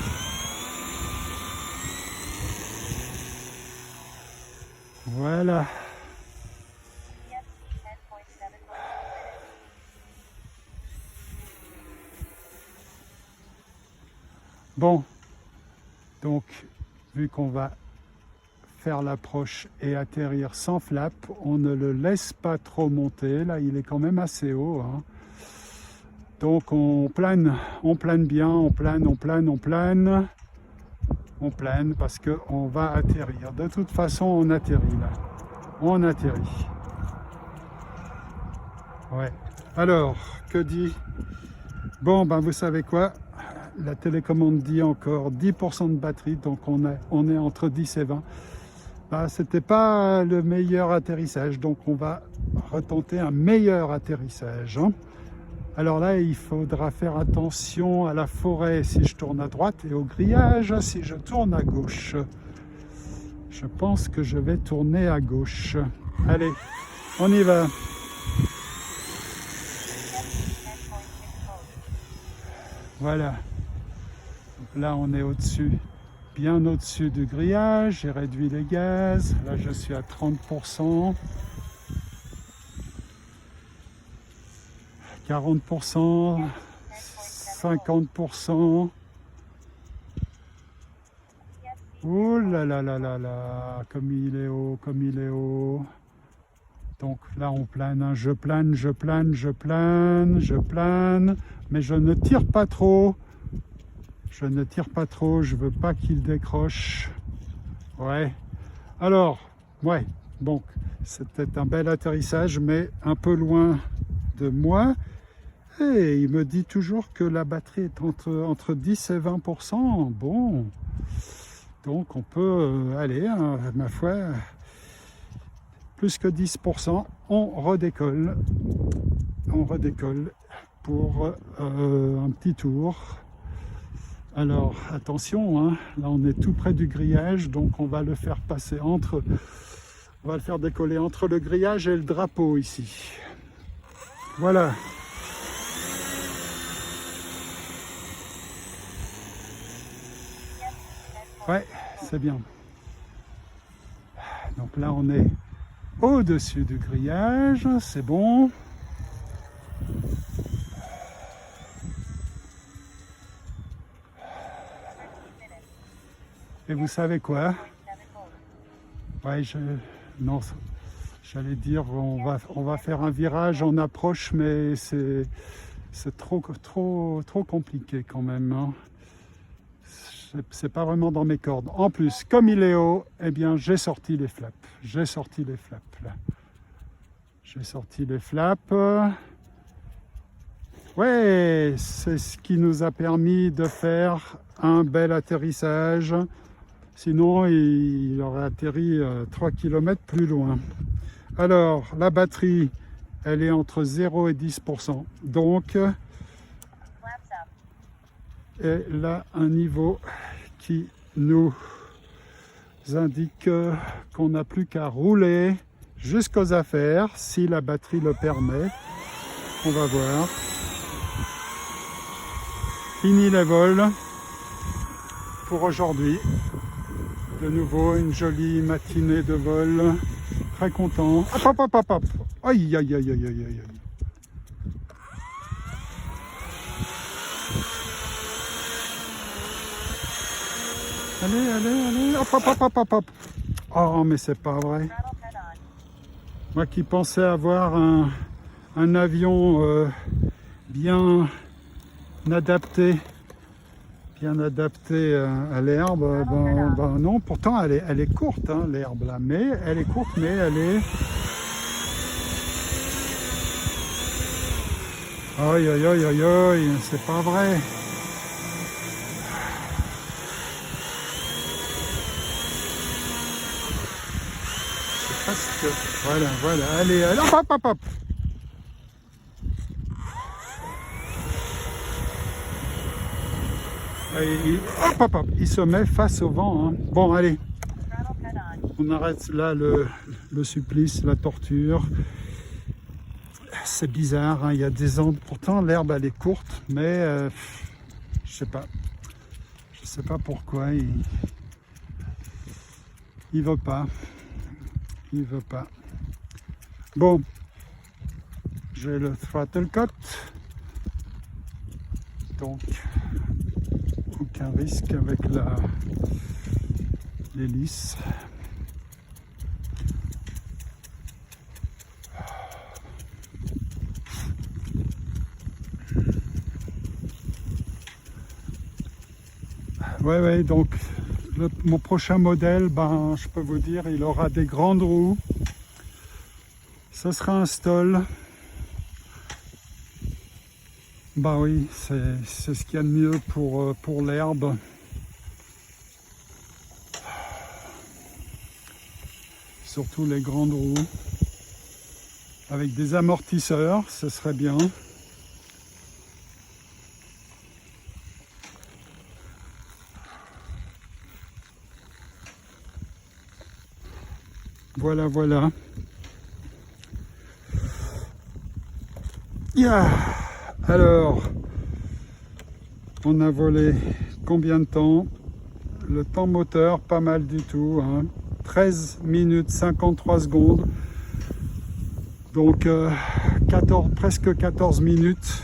Voilà. Bon, donc vu qu'on va faire l'approche et atterrir sans flap, on ne le laisse pas trop monter. Là, il est quand même assez haut, hein. Donc on plane bien, on plane parce qu'on va atterrir. De toute façon, on atterrit là. On atterrit. Ouais. Alors, que dit? Bon, ben vous savez quoi? La télécommande dit encore 10% de batterie, donc on est entre 10 et 20. Ben, c'était pas le meilleur atterrissage, donc on va retenter un meilleur atterrissage, hein. Alors là, il faudra faire attention à la forêt si je tourne à droite et au grillage si je tourne à gauche. Je pense que je vais tourner à gauche. Allez, on y va. Voilà. Donc là, on est au-dessus, bien au-dessus du grillage. J'ai réduit les gaz. Là, je suis à 30%. 40%, 50%. Oh là là là là là, comme il est haut, comme il est haut. Donc là on plane, hein. Je plane, je plane, je plane, je plane, mais je ne tire pas trop. Je ne tire pas trop, je veux pas qu'il décroche. Ouais. Alors, ouais, donc c'était un bel atterrissage, mais un peu loin de moi. Et il me dit toujours que la batterie est entre 10 et 20%. Bon, donc on peut aller, hein, ma foi, plus que 10%. On redécolle pour un petit tour. Alors attention, hein, là on est tout près du grillage, donc on va le faire passer on va le faire décoller entre le grillage et le drapeau ici. Voilà. Ouais, c'est bien. Donc là on est au-dessus du grillage, c'est bon. Et vous savez quoi? Ouais, non, j'allais dire on va faire un virage en approche, mais c'est trop compliqué quand même, hein. C'est pas vraiment dans mes cordes. En plus, comme il est haut, eh bien j'ai sorti les flaps. J'ai sorti les flaps là. J'ai sorti les flaps. Ouais, c'est ce qui nous a permis de faire un bel atterrissage. Sinon, il aurait atterri 3 km plus loin. Alors, la batterie, elle est entre 0 et 10%. Donc, et là, un niveau qui nous indique qu'on n'a plus qu'à rouler jusqu'aux affaires, si la batterie le permet. On va voir. Fini les vols pour aujourd'hui. De nouveau, une jolie matinée de vol. Très content. Hop, hop, hop, hop, hop. Aïe, aïe, aïe, aïe, aïe, aïe. Allez, allez, allez. Hop, hop, hop, hop, hop, hop. Oh, mais c'est pas vrai. Moi qui pensais avoir un avion bien adapté à l'herbe, ben non, pourtant elle est courte, hein, l'herbe là, mais elle est courte, mais elle est... Aïe aïe aïe aïe aïe, c'est pas vrai. C'est presque... Voilà, allez, allez, hop hop hop hop. Hop, hop, hop, il se met face au vent, hein. Bon, allez, on arrête là le supplice, la torture. C'est bizarre, hein, il y a des ans, pourtant l'herbe elle est courte, mais je sais pas pourquoi il veut pas, Bon, j'ai le throttle cut, donc aucun risque avec l'hélice. Ouais, donc mon prochain modèle, ben, je peux vous dire, il aura des grandes roues. Ce sera un stall. Bah oui, c'est ce qu'il y a de mieux pour l'herbe. Surtout les grandes roues. Avec des amortisseurs, ce serait bien. Voilà. Yeah. Alors, on a volé combien de temps? Le temps moteur, pas mal du tout, hein. 13 minutes 53 secondes. Donc, presque 14 minutes.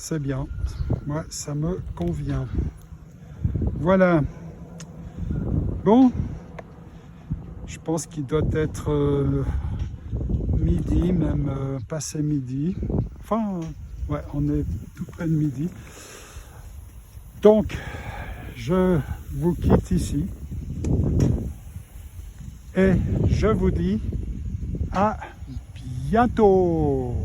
c'est bien. Moi, ça me convient. Voilà. Bon, je pense qu'il doit être midi, même passé midi. Enfin, ouais, on est tout près de midi. Donc, je vous quitte ici. Et je vous dis à bientôt.